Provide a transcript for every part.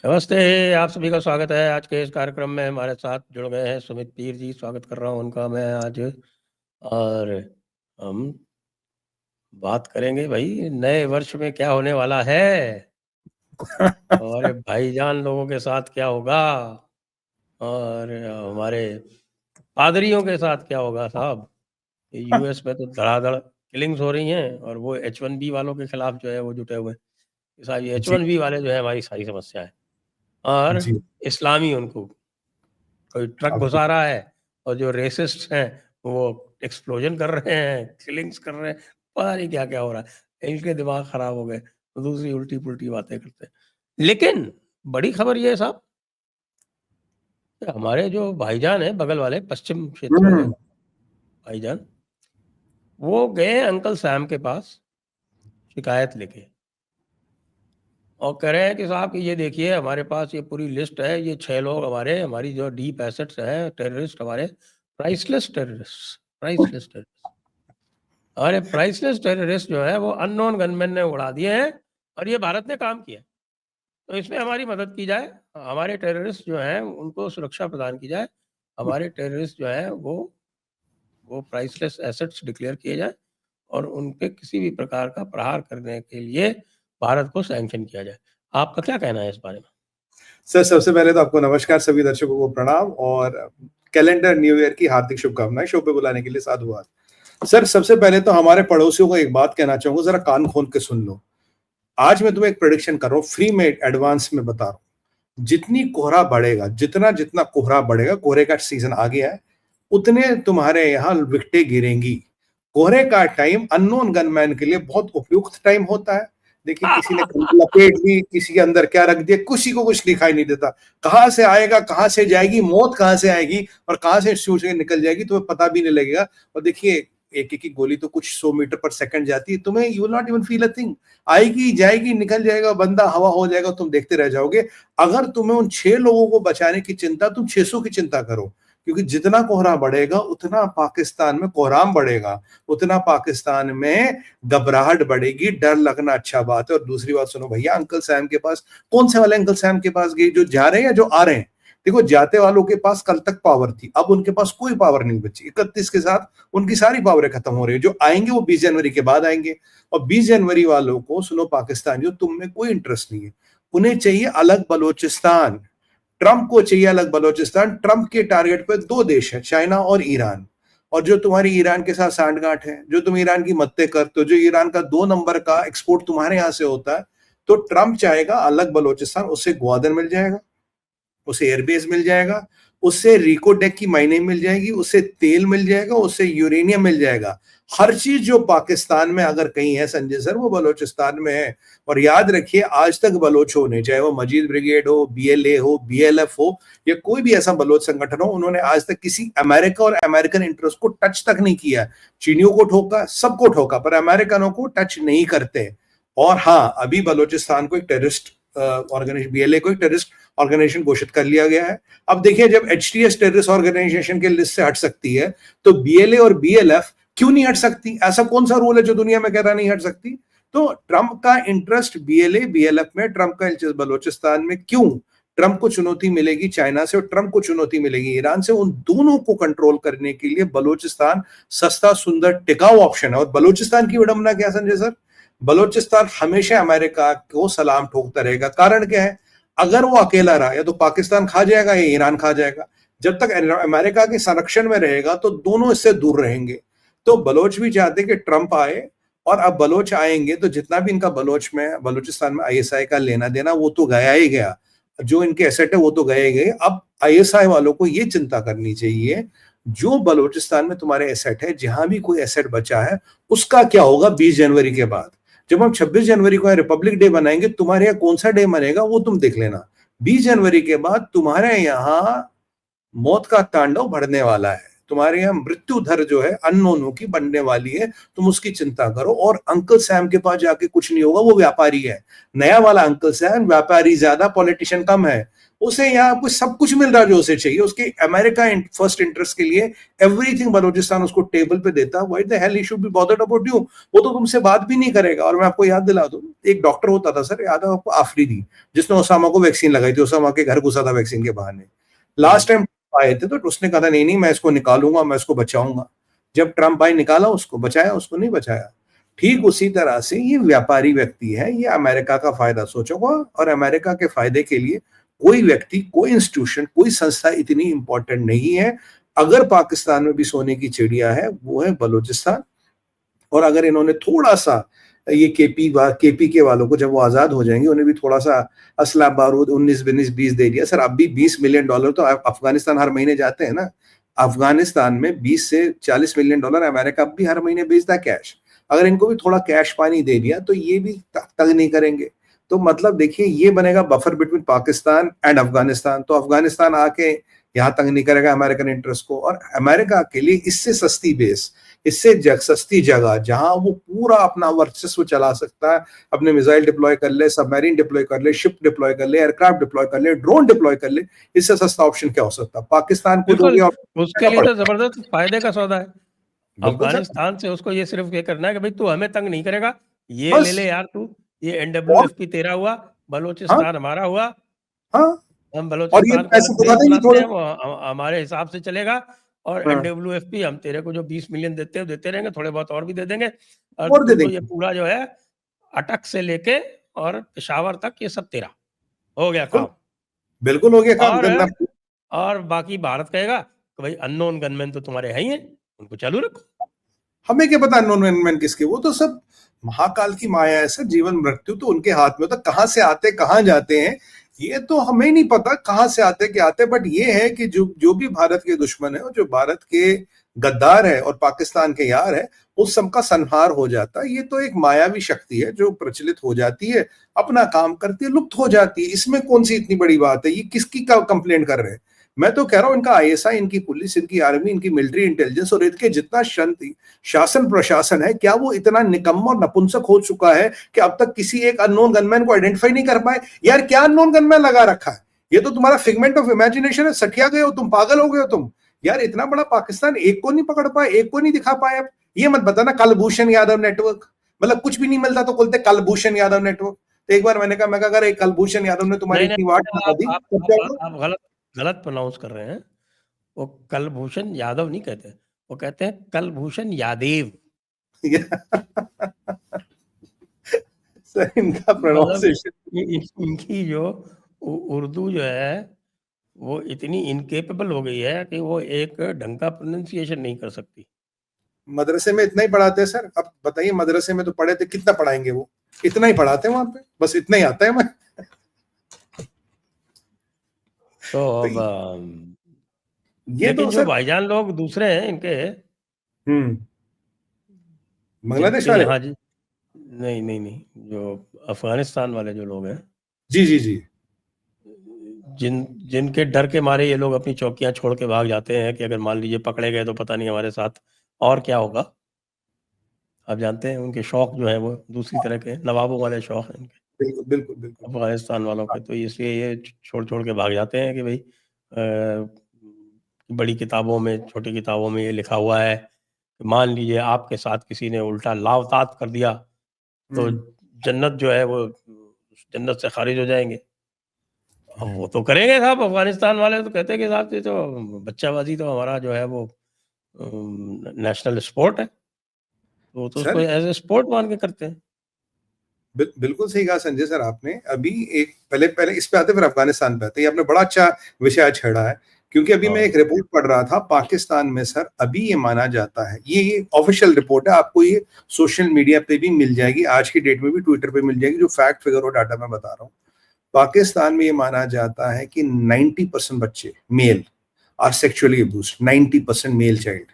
नमस्ते, आप सभी का स्वागत है। आज के इस कार्यक्रम में हमारे साथ जुड़ गए हैं सुमित पीर जी, स्वागत कर रहा हूँ उनका मैं आज। और हम बात करेंगे भाई नए वर्ष में क्या होने वाला है, हमारे भाईजान लोगों के साथ क्या होगा और हमारे पादरियों के साथ क्या होगा साहब। यूएस में तो धड़ाधड़ किलिंग्स हो रही हैं और वो H1B वालों के खिलाफ जो है वो जुटे हुए हैं। साहब ये जी, H1B वाले जो है हमारी सारी समस्या है और जी, इस्लामी उनको कोई ट्रक अब घुसा रहा है और जो रेसिस्ट हैं वो एक्सप्लोजन कर रहे हैं, किलिंग्स कर रहे हैं, पता नहीं क्या-क्या हो रहा है। इनके दिमाग खराब हो गए, तो दूसरी उल्टी-पुल्टी बातें करते हैं। लेकिन बड़ी खबर ये है साहब कि हमारे जो भाईजान हैं बगल वाले पश्चिम क्षेत्र वाले हुँ, भाईजान, वो गए अंकल सैम के पास शिकायत लेके और कह रहे हैं कि साहब कि ये देखिए हमारे पास ये पूरी लिस्ट है, ये 6 लोग हमारी जो डीप एसेट्स हैं, टेररिस्ट हमारे प्राइसलेस टेररिस्ट। अरे प्राइसलेस टेररिस्ट जो है वो अननोन गनमैन ने उड़ा दिए हैं और ये भारत ने काम किया है। तो इसमें हमारी मदद की जाए, हमारे टेररिस्ट जो हैं उनको सुरक्षा प्रदान की जाए, हमारे टेररिस्ट जो हैं वो प्राइसलेस एसेट्स डिक्लेयर किए जाएँ और उन पे किसी भी प्रकार का प्रहार करने के लिए भारत को सैंक्शन किया जाए। आपका क्या कहना है इस बारे में? सर सबसे पहले तो आपको नमस्कार, सभी दर्शकों को प्रणाम और कैलेंडर न्यू ईयर की हार्दिक शुभकामनाएँ, शो पे बुलाने के लिए साधुवाद। सर सबसे पहले तो हमारे पड़ोसियों को एक बात कहना चाहूँगा, ज़रा कान खोल के सुन लो। आज मैं तुम्हें एक प्रेडिक्शन कर रहा हूँ, फ्री में एडवांस में बता रहा हूँ। जितनी कोहरा बढ़ेगा, जितना कोहरा बढ़ेगा, कोहरे का सीज़न आ गया है, उतने तुम्हारे यहाँ विकेटें गिरेंगी। कोहरे का टाइम अननोन गनमैन के लिए बहुत उपयुक्त टाइम होता है। देखिए किसी ने लपेट दी, किसी के अंदर क्या रख दिया, किसी को कुछ दिखाई नहीं देता। कहाँ से आएगा, कहाँ से जाएगी, मौत कहाँ से आएगी और कहाँ से सूझ के निकल जाएगी तुम्हें पता भी नहीं लगेगा। और देखिए एक-एक की गोली तो कुछ 100 मीटर पर सेकंड जाती है, तुम्हें you will not even feel a thing. आएगी, जाएगी, निकल जाएगा, बंदा हवा हो जाएगा, तुम देखते रह जाओगे। अगर तुम्हें उन 6 लोगों को बचाने की चिंता, तुम 600 की चिंता करो। क्योंकि जितना कोहरा बढ़ेगा उतना पाकिस्तान में कोहराम बढ़ेगा, उतना पाकिस्तान में घबराहट बढ़ेगी, डर लगना अच्छा बात है। और दूसरी बात सुनो भैया, अंकल सैम के पास कौन से वाले अंकल सैम के पास गई, जो जा रहे हैं या जो आ रहे हैं? देखो जाते वालों के पास कल तक पावर थी, अब उनके पास कोई पावर नहीं बची। 31 के साथ उनकी सारी पावरें खत्म हो रही है। जो आएंगे वो 20 जनवरी के बाद आएंगे। और 20 जनवरी वालों को सुनो, पाकिस्तानियों तुम में कोई इंटरेस्ट नहीं है, उन्हें चाहिए अलग बलोचिस्तान। ट्रंप को चाहिए अलग बलोचिस्तान। ट्रंप के टारगेट पे दो देश है, चाइना और ईरान। और जो तुम्हारी ईरान के साथ सांठगांठ है, जो तुम ईरान की मदद करते हो, जो ईरान का 2 नंबर का एक्सपोर्ट तुम्हारे यहां से होता है, तो ट्रंप चाहेगा अलग बलोचिस्तान। उससे ग्वादर मिल जाएगा, उसे एयरबेस मिल जाएगा, उससे रिकोडेक की माइनिंग मिल जाएगी, उससे तेल मिल जाएगा, उससे यूरेनियम मिल जाएगा। हर चीज जो पाकिस्तान में अगर कहीं है संजय सर, वो बलोचिस्तान में है। और याद रखिए, आज तक बलोचों ने, चाहे वो मजीद ब्रिगेड हो, बीएलए हो, बीएलएफ हो, या कोई भी ऐसा बलोच संगठन हो, उन्होंने आज तक किसी अमेरिका और अमेरिकन इंटरेस्ट को टच तक नहीं किया। चीनियों को ठोका, सबको ठोका, पर अमेरिकनों को टच नहीं करते। और हाँ, अभी बलोचिस्तान को एक टेररिस्ट ऑर्गेनाइजेशन, बीएलए को एक टेररिस्ट ऑर्गेनाइजेशन घोषित कर लिया गया है। अब देखिए, जब एचटीएस टेररिस्ट ऑर्गेनाइजेशन के लिस्ट से हट सकती है, तो बीएलए और बीएलएफ क्यों नहीं हट सकती? ऐसा कौन सा रूल है जो दुनिया में कह रहा नहीं हट सकती? तो ट्रंप का इंटरेस्ट बीएलए बीएलएफ में, ट्रंप का इंटरेस्ट बलोचिस्तान में क्यों? ट्रंप को चुनौती मिलेगी चाइना से और ट्रंप को चुनौती मिलेगी ईरान से। उन दोनों को कंट्रोल करने के लिए बलोचिस्तान सस्ता, सुंदर, टिकाऊ ऑप्शन है। और बलोचिस्तान की विडंबना क्या संजय सर? बलोचिस्तान हमेशा अमेरिका को सलाम ठोकता रहेगा। कारण क्या है? अगर वो अकेला रहा, या तो पाकिस्तान खा जाएगा या ईरान खा जाएगा। जब तक अमेरिका के संरक्षण में रहेगा तो दोनों इससे दूर रहेंगे। तो बलोच भी चाहते कि ट्रंप आए, और अब बलोच आएंगे तो जितना भी इनका बलोचिस्तान में आईएसआई का लेना देना, वो तो गया ही गया। जो इनके एसेट है वो तो गए ही गए। अब आईएसआई वालों को ये चिंता करनी चाहिए, जो बलोचिस्तान में तुम्हारे एसेट है, जहां भी कोई एसेट बचा है, उसका क्या होगा 20 जनवरी के बाद? जब हम 26 जनवरी को रिपब्लिक डे बनाएंगे, तुम्हारे यहाँ कौन सा डे मनेगा वो तुम देख लेना। 20 जनवरी के बाद तुम्हारे यहाँ मौत का तांडव बढ़ने वाला है। तुम्हारे यहाँ मृत्यु दर जो है अननोनों की बनने वाली है, तुम उसकी चिंता करो। और अंकल सैम के पास जाके कुछ नहीं होगा, वो व्यापारी है। नया वाला अंकल सैम व्यापारी ज्यादा, पॉलिटिशियन कम है। उसे यहाँ कुछ सब कुछ मिल रहा है जो उसे चाहिए, उसके अमेरिका फर्स्ट इंटरेस्ट के लिए एवरीथिंग बलूचिस्तान उसको टेबल पे देता। Why the hell he should be bothered about you? वो तो तुमसे बात भी नहीं करेगा। और मैं आपको याद दिला दूं, एक डॉक्टर होता था सर, याद है आपको, आफरीदी, जिसने ओसामा को वैक्सीन लगाई थी, ओसामा के घर घुसा था वैक्सीन के बहाने। लास्ट टाइम आए थे तो उसने कहा था नहीं नहीं मैं इसको निकालूंगा, मैं इसको बचाऊंगा। जब ट्रंप आए निकाला उसको, बचाया उसको? नहीं बचाया। ठीक उसी तरह से ये व्यापारी व्यक्ति है, ये अमेरिका का फायदा सोचेगा, और अमेरिका के फायदे के लिए कोई व्यक्ति, कोई इंस्टीट्यूशन, कोई संस्था इतनी इंपॉर्टेंट नहीं है। अगर पाकिस्तान में भी सोने की चिड़िया है वो है बलूचिस्तान। और अगर इन्होंने थोड़ा सा ये केपी के वालों को, जब वो आजाद हो जाएंगे, उन्हें भी थोड़ा सा असला बारूद 19-20 दे दिया सर। अब भी $20 मिलियन तो अफगानिस्तान हर महीने जाते हैं ना। अफगानिस्तान में 20 से 40 मिलियन डॉलर अमेरिका अब भी हर महीने भेजता है कैश। अगर इनको भी थोड़ा कैश पानी दे दिया तो ये भी तंग नहीं करेंगे। तो मतलब देखिए, ये बनेगा buffer between Pakistan and Afghanistan. तो अफगानिस्तान आके यहाँ तंग नहीं करेगा अमेरिकन इंटरेस्ट को, और अमेरिका के लिए इससे सस्ती बेस, इससे सस्ती जगह जहां वो पूरा अपना वर्चस्व चला सकता है, अपने मिसाइल डिप्लॉय कर ले, सबमरीन डिप्लॉय कर ले, शिप डिप्लॉय कर ले, एयरक्राफ्ट डिप्लॉय कर ले, ड्रोन डिप्लॉय कर ले, इससे सस्ता ऑप्शन क्या हो सकता है? पाकिस्तान को दोगे और उसके लिए तो जबरदस्त फायदे का सौदा है। बिल्कुल सर। अफगानिस्तान से उसको ये सिर्फ ये करना है कि भाई तू हमें तंग नहीं करेगा, ये बस। ले ले यार, तू ये और NWFP तेरा हुआ, हाँ बलूचिस्तान हमारा हुआ, हाँ। हम और ये बलूचिस्तान का पैसे अलग देश बताते नहीं बनाते थोड़े। हैं, वो हमारे हिसाब से चलेगा। और हाँ, NWFP हम तेरे को जो 20 मिलियन देते हैं देते रहेंगे, थोड़े बहुत और भी दे देंगे, और और दे तू तो ये देंगे। पूरा जो है अटक से लेके और पेशावर तक ये सब तेरा हो गया बिल्कुल काम। बिल्कुल हो गया काम और करना। और बाकी भारत कहेगा कि भाई अननोन गनमैन तो तुम्हारे हैं ही हैं, उनको चालू रखो। हमें क्या पता नॉन किसके, वो तो सब महाकाल की माया है सर। जीवन मृत्यु तो उनके हाथ में, तो कहां से आते कहां जाते हैं ये तो हमें नहीं पता, कहां से आते क्या आते। बट ये है कि जो भी भारत के दुश्मन है और जो भारत के गद्दार है और पाकिस्तान के यार है, उस सबका संहार हो जाता है। ये तो एक मायावी शक्ति है जो प्रचलित हो जाती है, अपना काम करती है, लुप्त हो जाती है। इसमें कौन सी इतनी बड़ी बात है? ये किसकी का कंप्लेंट कर रहे हैं? मैं तो कह रहा हूं इनका ISI, इनकी पुलिस, इनकी आर्मी, इनकी मिलिट्री इंटेलिजेंस और इनके जितना शासन प्रशासन है, क्या वो इतना निकम्मा और नपुंसक हो चुका है कि अब तक किसी एक अननोन गनमैन को आइडेंटिफाई नहीं कर पाए? यार क्या अननोन गनमैन लगा रखा है? ये तो तुम्हारा फिगमेंट ऑफ इमेजिनेशन है। सठिया गए हो तुम, पागल हो गए हो तुम। यार इतना बड़ा पाकिस्तान, एक को नहीं पकड़ पाए, एक को नहीं दिखा पाए। अब ये मत बताना कलभूषण यादव नेटवर्क, मतलब कुछ भी नहीं मिलता तो बोलते कलभूषण यादव नेटवर्क। तो एक बार मैंने कहा, मैं अगर एक कलभूषण यादव ने तुम्हारी नहीं इतनी वाट लगा दी तो क्या होगा? आप गलत गलत प्रोनाउंस कर रहे हैं। वो कलभूषण यादव नहीं कहते, वो कहते हैं कलभूषण यादेव। सर इनका मतलब प्रोनाउंसिएशन इनकी जो उर्दू जो है वो इतनी इनकेपेबल हो गई है कि वो एक ढंग का प्रोनाउंसिएशन नहीं कर सकती। मदरसे में इतना ही पढ़ाते हैं सर। अब बताइए, मदरसे में तो पढ़े थे, कितना पढ़ाएंगे? वो इतना ही पढ़ाते हैं वहां पे, बस इतना ही आता है। मैं तो तो अब ये लेकिन तो जो सर। भाईजान लोग दूसरे हैं इनके, बांग्लादेश जिनके वाले। यहाँ जी, नहीं नहीं नहीं, जो अफगानिस्तान वाले जो लोग हैं, जी जी जी। जिनके डर के मारे ये लोग अपनी चौकियां छोड़ के भाग जाते हैं कि अगर मान लीजिए पकड़े गए तो पता नहीं हमारे साथ और क्या होगा। आप जानते हैं उनके शौक जो है वो दूसरी तरह के नवाबों वाले शौक हैं इनके, बिल्कुल बिल्कुल बिल्कुल। अफगानिस्तान वालों के। तो इसलिए ये छोड़ छोड़ के भाग जाते हैं कि भाई बड़ी किताबों में, छोटी किताबों में ये लिखा हुआ है कि मान लीजिए आपके साथ किसी ने उल्टा लावतात कर दिया तो जन्नत जो है वो जन्नत से खारिज हो जाएंगे। अब वो तो करेंगे साहब, अफगानिस्तान वाले तो कहते हैं कि साहब ये तो बच्चाबाजी तो हमारा जो है वो नेशनल स्पोर्ट है, तो वो तो उसको सर एज ए स्पोर्ट मान के करते हैं। बिल्कुल सही कहा संजय सर आपने। अभी एक पहले पहले इस पे आते फिर अफगानिस्तान पे आते। ये आपने बड़ा अच्छा विषय छेड़ा है, क्योंकि अभी मैं हाँ एक रिपोर्ट पढ़ रहा था पाकिस्तान में सर। अभी ये माना जाता है, ये ऑफिशियल रिपोर्ट है, आपको ये सोशल मीडिया पे भी मिल जाएगी, आज की डेट में भी ट्विटर पे मिल जाएगी, जो फैक्ट फिगर और डाटा मैं बता रहा हूँ। पाकिस्तान में ये माना जाता है कि 90% बच्चे male are sexually abused. 90% male child.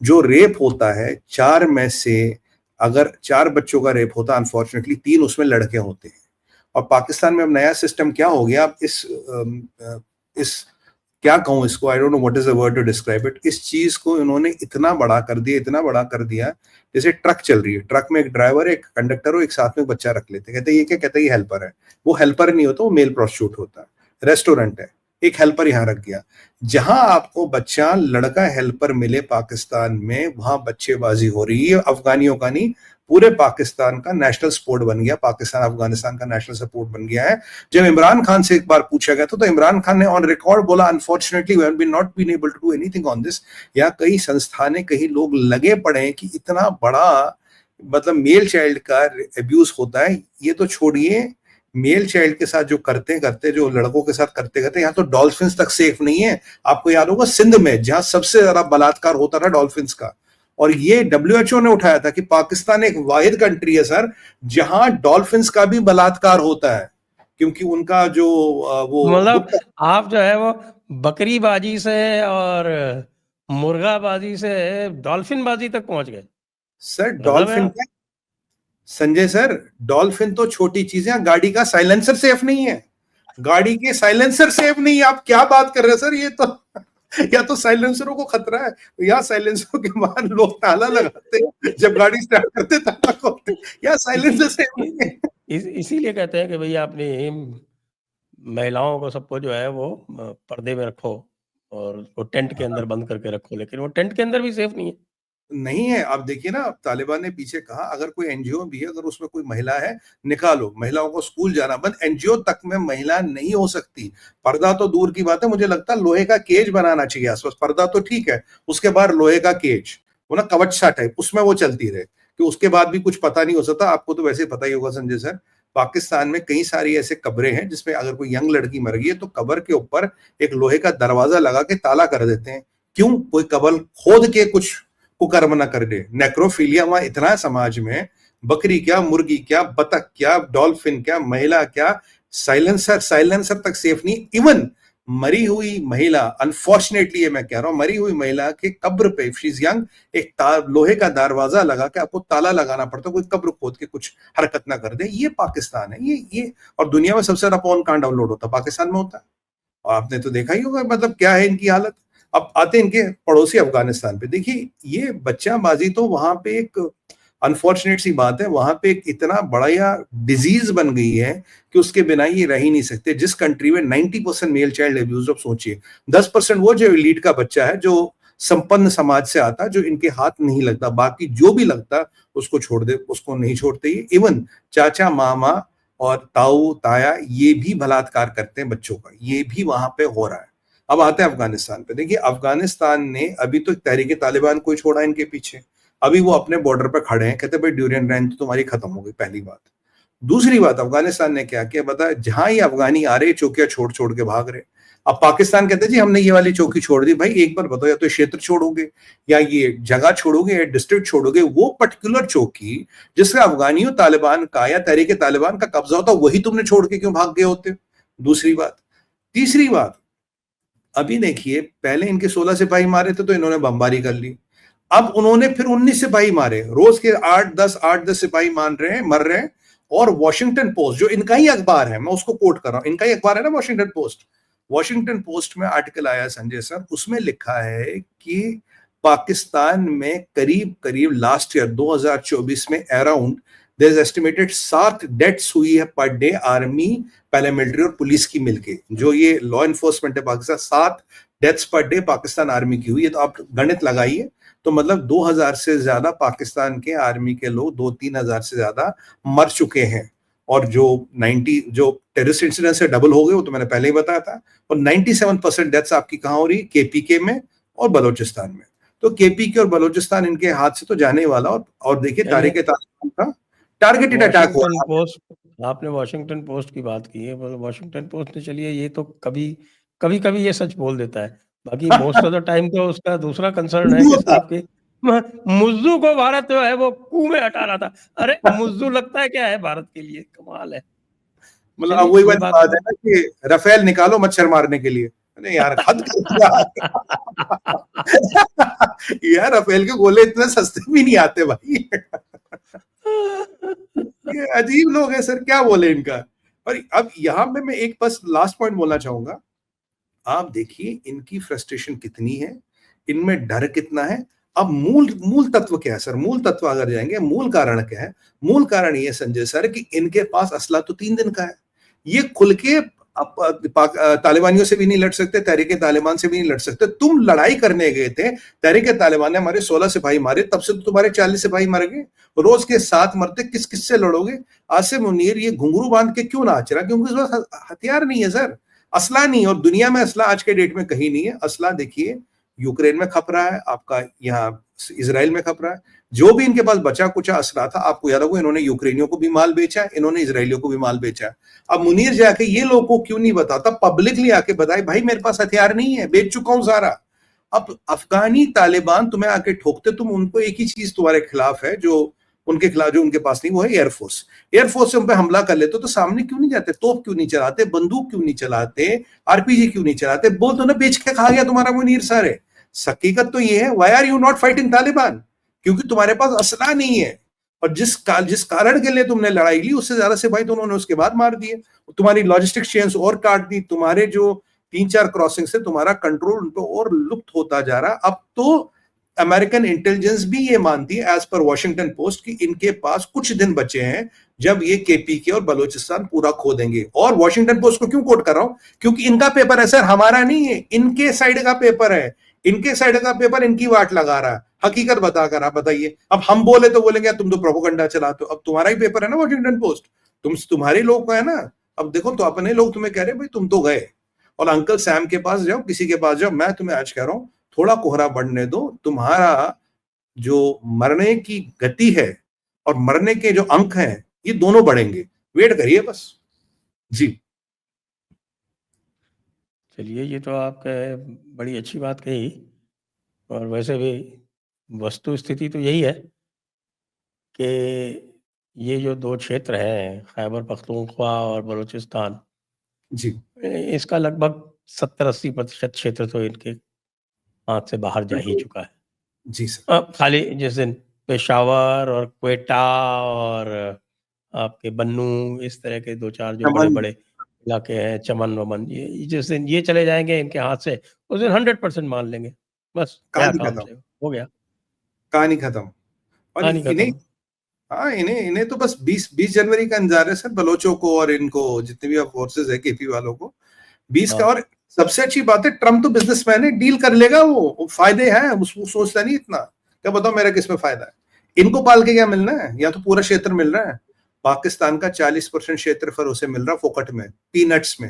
जो रेप होता है, 4 में से अगर 4 बच्चों का रेप होता है, अनफॉर्चुनेटली 3 उसमें लड़के होते हैं। और पाकिस्तान में अब नया सिस्टम क्या हो गया, अब इस क्या कहूँ इसको, I don't know what is the word to describe it. इस चीज को इन्होंने इतना बड़ा कर दिया, इतना बड़ा कर दिया, जैसे ट्रक चल रही है, ट्रक में एक ड्राइवर, एक कंडक्टर हो, एक साथ में बच्चा रख लेते, कहते ये क्या, कहते ये हेल्पर है। वो हेल्पर नहीं होता, वो मेल प्रोस्टिट्यूट होता है। रेस्टोरेंट है, एक हेल्पर यहाँ रख गया। जहां आपको बच्चा लड़का हेल्पर मिले पाकिस्तान में, वहां बच्चेबाजी हो रही है। अफगानियों का नहीं, पूरे पाकिस्तान का नेशनल स्पोर्ट बन गया, पाकिस्तान अफगानिस्तान का नेशनल स्पोर्ट बन गया है। जब इमरान खान से एक बार पूछा गया था तो इमरान खान ने ऑन रिकॉर्ड बोला, unfortunately we have been not been able to do anything on this. या कई संस्थानें, कई लोग लगे पड़े हैं कि इतना बड़ा मतलब मेल चाइल्ड का अब्यूज होता है। ये तो छोड़िए, मेल चाइल्ड के साथ जो करते जो लड़कों के साथ करते यहाँ तो डॉल्फिन्स तक सेफ नहीं है। आपको याद होगा सिंध में जहां सबसे ज्यादा बलात्कार होता था डॉल्फिन्स का, और ये WHO ने उठाया था कि पाकिस्तान एक वाहिद कंट्री है सर जहां डॉल्फिन्स का भी बलात्कार होता है, क्योंकि उनका जो वो मतलब आप जो है वो बकरीबाजी से और मुर्गाबाजी से डॉल्फिन बाजी तक पहुंच गए सर। डॉल्फिन क्या संजय सर, डॉल्फिन तो छोटी चीजें, गाड़ी का साइलेंसर सेफ नहीं है, गाड़ी के साइलेंसर सेफ नहीं है। आप क्या बात कर रहे हैं सर, ये तो या तो साइलेंसरों को खतरा है, या साइलेंसरों के बाहर लोग ताला लगाते हैं, जब गाड़ी स्टार्ट करते ताला खोलते, या साइलेंसर सेफ नहीं है। इसीलिए कहते हैं कि भैया अपनी महिलाओं को सबको जो है वो पर्दे में रखो और वो टेंट के अंदर बंद करके रखो, लेकिन वो टेंट के अंदर भी सेफ नहीं है। नहीं है। अब देखिए ना, तालिबान ने पीछे कहा अगर कोई एनजीओ भी है, अगर उसमें कोई महिला है निकालो, महिलाओं को स्कूल जाना बंद, एनजीओ तक में महिला नहीं हो सकती। पर्दा तो दूर की बात है, मुझे लगता है लोहे का केज बनाना चाहिए आसपास। पर्दा तो ठीक है, उसके बाद लोहे का केज, वो ना कवच सा टाइप, उसमें वो चलती रहे, कि उसके बाद भी कुछ पता नहीं हो सकता। आपको तो वैसे पता ही होगा संजय सर, पाकिस्तान में कई सारी ऐसे कब्रें हैं जिसमें अगर कोई यंग लड़की मर गई है तो कब्र के ऊपर एक लोहे का दरवाजा लगा के ताला कर देते हैं। क्यों? कोई कब्र खोद के कुछ कुकर्म ना कर दे। नेक्रोफीलिया वहां इतना है समाज में, बकरी क्या, मुर्गी क्या, बतख क्या, डॉल्फिन क्या, महिला क्या, साइलेंसर तक सेफ नहीं। इवन मरी हुई महिला, अनफॉर्चुनेटली ये मैं कह रहा हूं, मरी हुई महिला के कब्र पे इफ शी इज यंग, एक लोहे का दरवाजा लगा के आपको ताला लगाना पड़ता, कोई कब्र खोद के कुछ हरकत ना कर दे। ये पाकिस्तान है, ये और दुनिया में सबसे ज्यादा पोर्न कहां डाउनलोड होता है? पाकिस्तान में होता है। और आपने तो देखा ही होगा मतलब क्या है इनकी हालत। अब आते हैं इनके पड़ोसी अफगानिस्तान पे। देखिए ये बच्चाबाजी तो वहां पे एक अनफॉर्चुनेट सी बात है, वहां पे एक इतना बड़ा या डिजीज बन गई है कि उसके बिना ये रह ही नहीं सकते। जिस कंट्री में 90% मेल चाइल्ड अब्यूज, अब सोचिए 10% वो जो एलीट का बच्चा है, जो संपन्न समाज से आता, जो इनके हाथ नहीं लगता, बाकी जो भी लगता उसको छोड़ दे, उसको नहीं छोड़ते। ये इवन चाचा मामा और ताऊ ताया ये भी बलात्कार करते हैं बच्चों का, ये भी वहां पे हो रहा है। अब आते हैं अफगानिस्तान पे। देखिए अफगानिस्तान ने अभी तो तहरीक तालिबान को छोड़ा इनके पीछे, अभी वो अपने बॉर्डर पर खड़े हैं, कहते भाई ड्यूरियन रेंज तो तुम्हारी खत्म हो गई, पहली बात। दूसरी बात, अफगानिस्तान ने क्या किया बता, जहां ये अफगानी आ रहे चौकियां छोड़ छोड़ के भाग रहे। अब पाकिस्तान कहते जी हमने ये वाली चौकी छोड़ दी। भाई एक बार बताओ, या तो क्षेत्र छोड़ोगे, या ये जगह छोड़ोगे, या डिस्ट्रिक्ट छोड़ोगे, वो पर्टिकुलर चौकी जिसका अफगानियों तालिबान का या तहरीक तालिबान का कब्जा होता, वही तुमने छोड़ के क्यों भाग गए होते? दूसरी बात। तीसरी बात, अभी देखिए पहले इनके 16 सिपाही मारे थे तो इन्होंने बमबारी कर ली, अब उन्होंने फिर 19 सिपाही मारे, रोज के 8-10 सिपाही मर रहे हैं। और वॉशिंगटन पोस्ट जो इनका ही अखबार है, मैं उसको कोट कर रहा हूं, इनका ही अखबार है ना वॉशिंगटन पोस्ट, वॉशिंगटन पोस्ट में आर्टिकल आया संजय सर, उसमें लिखा है कि पाकिस्तान में करीब करीब लास्ट ईयर 2024 में around there is estimated 7 deaths हुई है पर डे, आर्मी, पैरामिलिट्री और पुलिस की मिलके, जो ये लॉ एनफोर्समेंट है Pakistan, 7 deaths per day Pakistan army की हुई है। तो आप गणित लगाइए, तो मतलब 2000 से ज्यादा पाकिस्तान के आर्मी के लोग, 2-3 हजार से ज्यादा मर चुके हैं। और जो 90 जो टेररिस्ट इंसिडेंट से डबल हो गए वो तो मैंने पहले ही बताया था। और 97% डेथ्स आपकी कहां हो रही? केपीके में और बलोचिस्तान में। तो केपीके और बलोचिस्तान इनके हाथ से तो जाने वाला। और देखिए तहरीक तालिबान का टारगेटेड अटैक हो रहा है। आपने वॉशिंगटन पोस्ट की बात की है, वॉशिंगटन पोस्ट ने, चलिए ये तो कभी कभी ये सच बोल देता है, बाकी मोस्ट ऑफ द टाइम तो उसका दूसरा कंसर्न है कि साहब के मुज्जू को भारत जो है वो कुएं में हटा रहा था। अरे मुज्जू लगता है क्या है भारत के लिए? कमाल है। मतलब अब वही बात है ना कि राफेल निकालो मच्छर मारने के लिए। अरे यार हद कर दिया यार, राफेल के गोले इतने सस्ते भी नहीं आते भाई ये अजीब लोग हैं सर, क्या बोले इनका। और अब यहाँ पे मैं एक बस लास्ट पॉइंट बोलना चाहूंगा। आप देखिए इनकी फ्रस्ट्रेशन कितनी है, इनमें डर कितना है। अब मूल तत्व क्या है सर? मूल तत्व अगर जाएंगे, मूल कारण क्या है? मूल कारण ये संजय सर कि इनके पास असला तो 3 दिन का है। ये खुल के तालिबानियों से भी नहीं लड़ सकते, तहरीके तालिबान से भी नहीं लड़ सकते। तुम लड़ाई करने गए थे, तहरीके तालिबान ने हमारे 16 सिपाही मारे, तब से तो तुम्हारे 40 सिपाही मर गए। रोज के 7 मरते, किस किस से लड़ोगे? आसिम मुनीर ये घुंघरू बांध के क्यों नाच रहा? क्योंकि उसके पास हथियार नहीं है सर, असला नहीं। और दुनिया में असला आज के डेट में कहीं नहीं है। असला देखिए यूक्रेन में खप रहा है, आपका यहाँ इजराइल में खप रहा है। जो भी इनके पास बचा कुचा असला था, आपको याद होगा इन्होंने यूक्रेनियों को भी माल बेचा, इन्होंने इजरायलियों को भी माल बेचा। अब मुनीर जाके ये लोगों को क्यों नहीं बताता, पब्लिकली आके बताए भाई मेरे पास हथियार नहीं है, बेच चुका हूं सारा। अब अफगानी तालिबान तुम्हें आके ठोकते, तुम उनको एक ही चीज तुम्हारे खिलाफ है जो उनके खिलाफ, जो उनके पास नहीं, वो है एयरफोर्स। एयरफोर्स से उन पर हमला कर लेते तो सामने क्यों नहीं जाते? तोप क्यों नहीं चलाते? बंदूक क्यों नहीं चलाते? आरपीजी क्यों नहीं चलाते? बोल तो ना बेच के खा गया तुम्हारा मुनीर सारे। हकीकत तो ये है, why are you not fighting Taliban? क्योंकि तुम्हारे पास असला नहीं है। और जिस कारण के लिए तुमने लड़ाई ली, उससे ज्यादा सिपाही तो उन्होंने उसके बाद मार दिए। तुम्हारी लॉजिस्टिक चेन्स और काट दी, तुम्हारे जो 3-4 क्रॉसिंग से तुम्हारा कंट्रोल उन पर और लुप्त होता जा रहा। अब तो अमेरिकन इंटेलिजेंस भी ये मानती है, एज पर वॉशिंगटन पोस्ट, कि इनके पास कुछ दिन बचे हैं जब ये केपीके और बलूचिस्तान पूरा खो देंगे। और वॉशिंगटन पोस्ट को क्यों कोट कर रहा हूं? क्योंकि इनका पेपर है सर, हमारा नहीं है, इनके साइड का पेपर है। इनके साइड का पेपर इनकी वाट लगा रहा है, हकीकत बताकर। आप बताइए, अब हम बोले तो बोलेंगे तुम तो प्रोपोगंडा चलाते हो। अब तुम्हारा ही पेपर है ना वॉशिंगटन पोस्ट, तुम्हारे लोग का है ना। अब देखो, तो अपने लोग तुम्हें कह रहे भाई तुम तो गए। और अंकल सैम के पास जाओ, किसी के पास जाओ, मैं तुम्हें आज कह रहा हूं थोड़ा कोहरा बढ़ने दो। तुम्हारा जो मरने की गति है और मरने के जो अंक हैं, ये दोनों बढ़ेंगे। वेट करिए बस। जी चलिए, ये तो आपने बड़ी अच्छी बात कही। और वैसे भी वस्तु स्थिति तो यही है कि ये जो 2 क्षेत्र हैं, खैबर पख्तूनख्वा और बलूचिस्तान, जी इसका लगभग 70-80% क्षेत्र तो इनके हाथ से बाहर जा ही चुका है। जी सर। खाली जिस दिन पेशावर और क्वेटा और आपके बन्नू, इस तरह के 2-4 जो बड़े-बड़े इलाके हैं, चमन-वमन, ये जिस दिन ये चले जाएँगे इनके हाथ से, उस दिन 100% मान लेंगे। बस गया कहानी काम खत्म। से, हो गया, कहानी खत्म। और कहानी इन्हें, खत्म। हाँ, इन्हें तो बस 20 जनवरी का इंतजार है सर, बलोचों को और इनको, जितने भी फोर्सेस है केपी वालों को, 20 का। हाँ। और सबसे अच्छी बात है, ट्रम्प तो बिजनेसमैन है, डील कर लेगा वो फायदे हैं, उसको सोचता नहीं इतना। क्या बताओ मेरा किसमें फायदा है? इनको पाल के क्या मिलना है? या तो पूरा क्षेत्र मिल रहा है, पाकिस्तान का 40% क्षेत्रफल उसे मिल रहा फोकट में, पीनट्स में।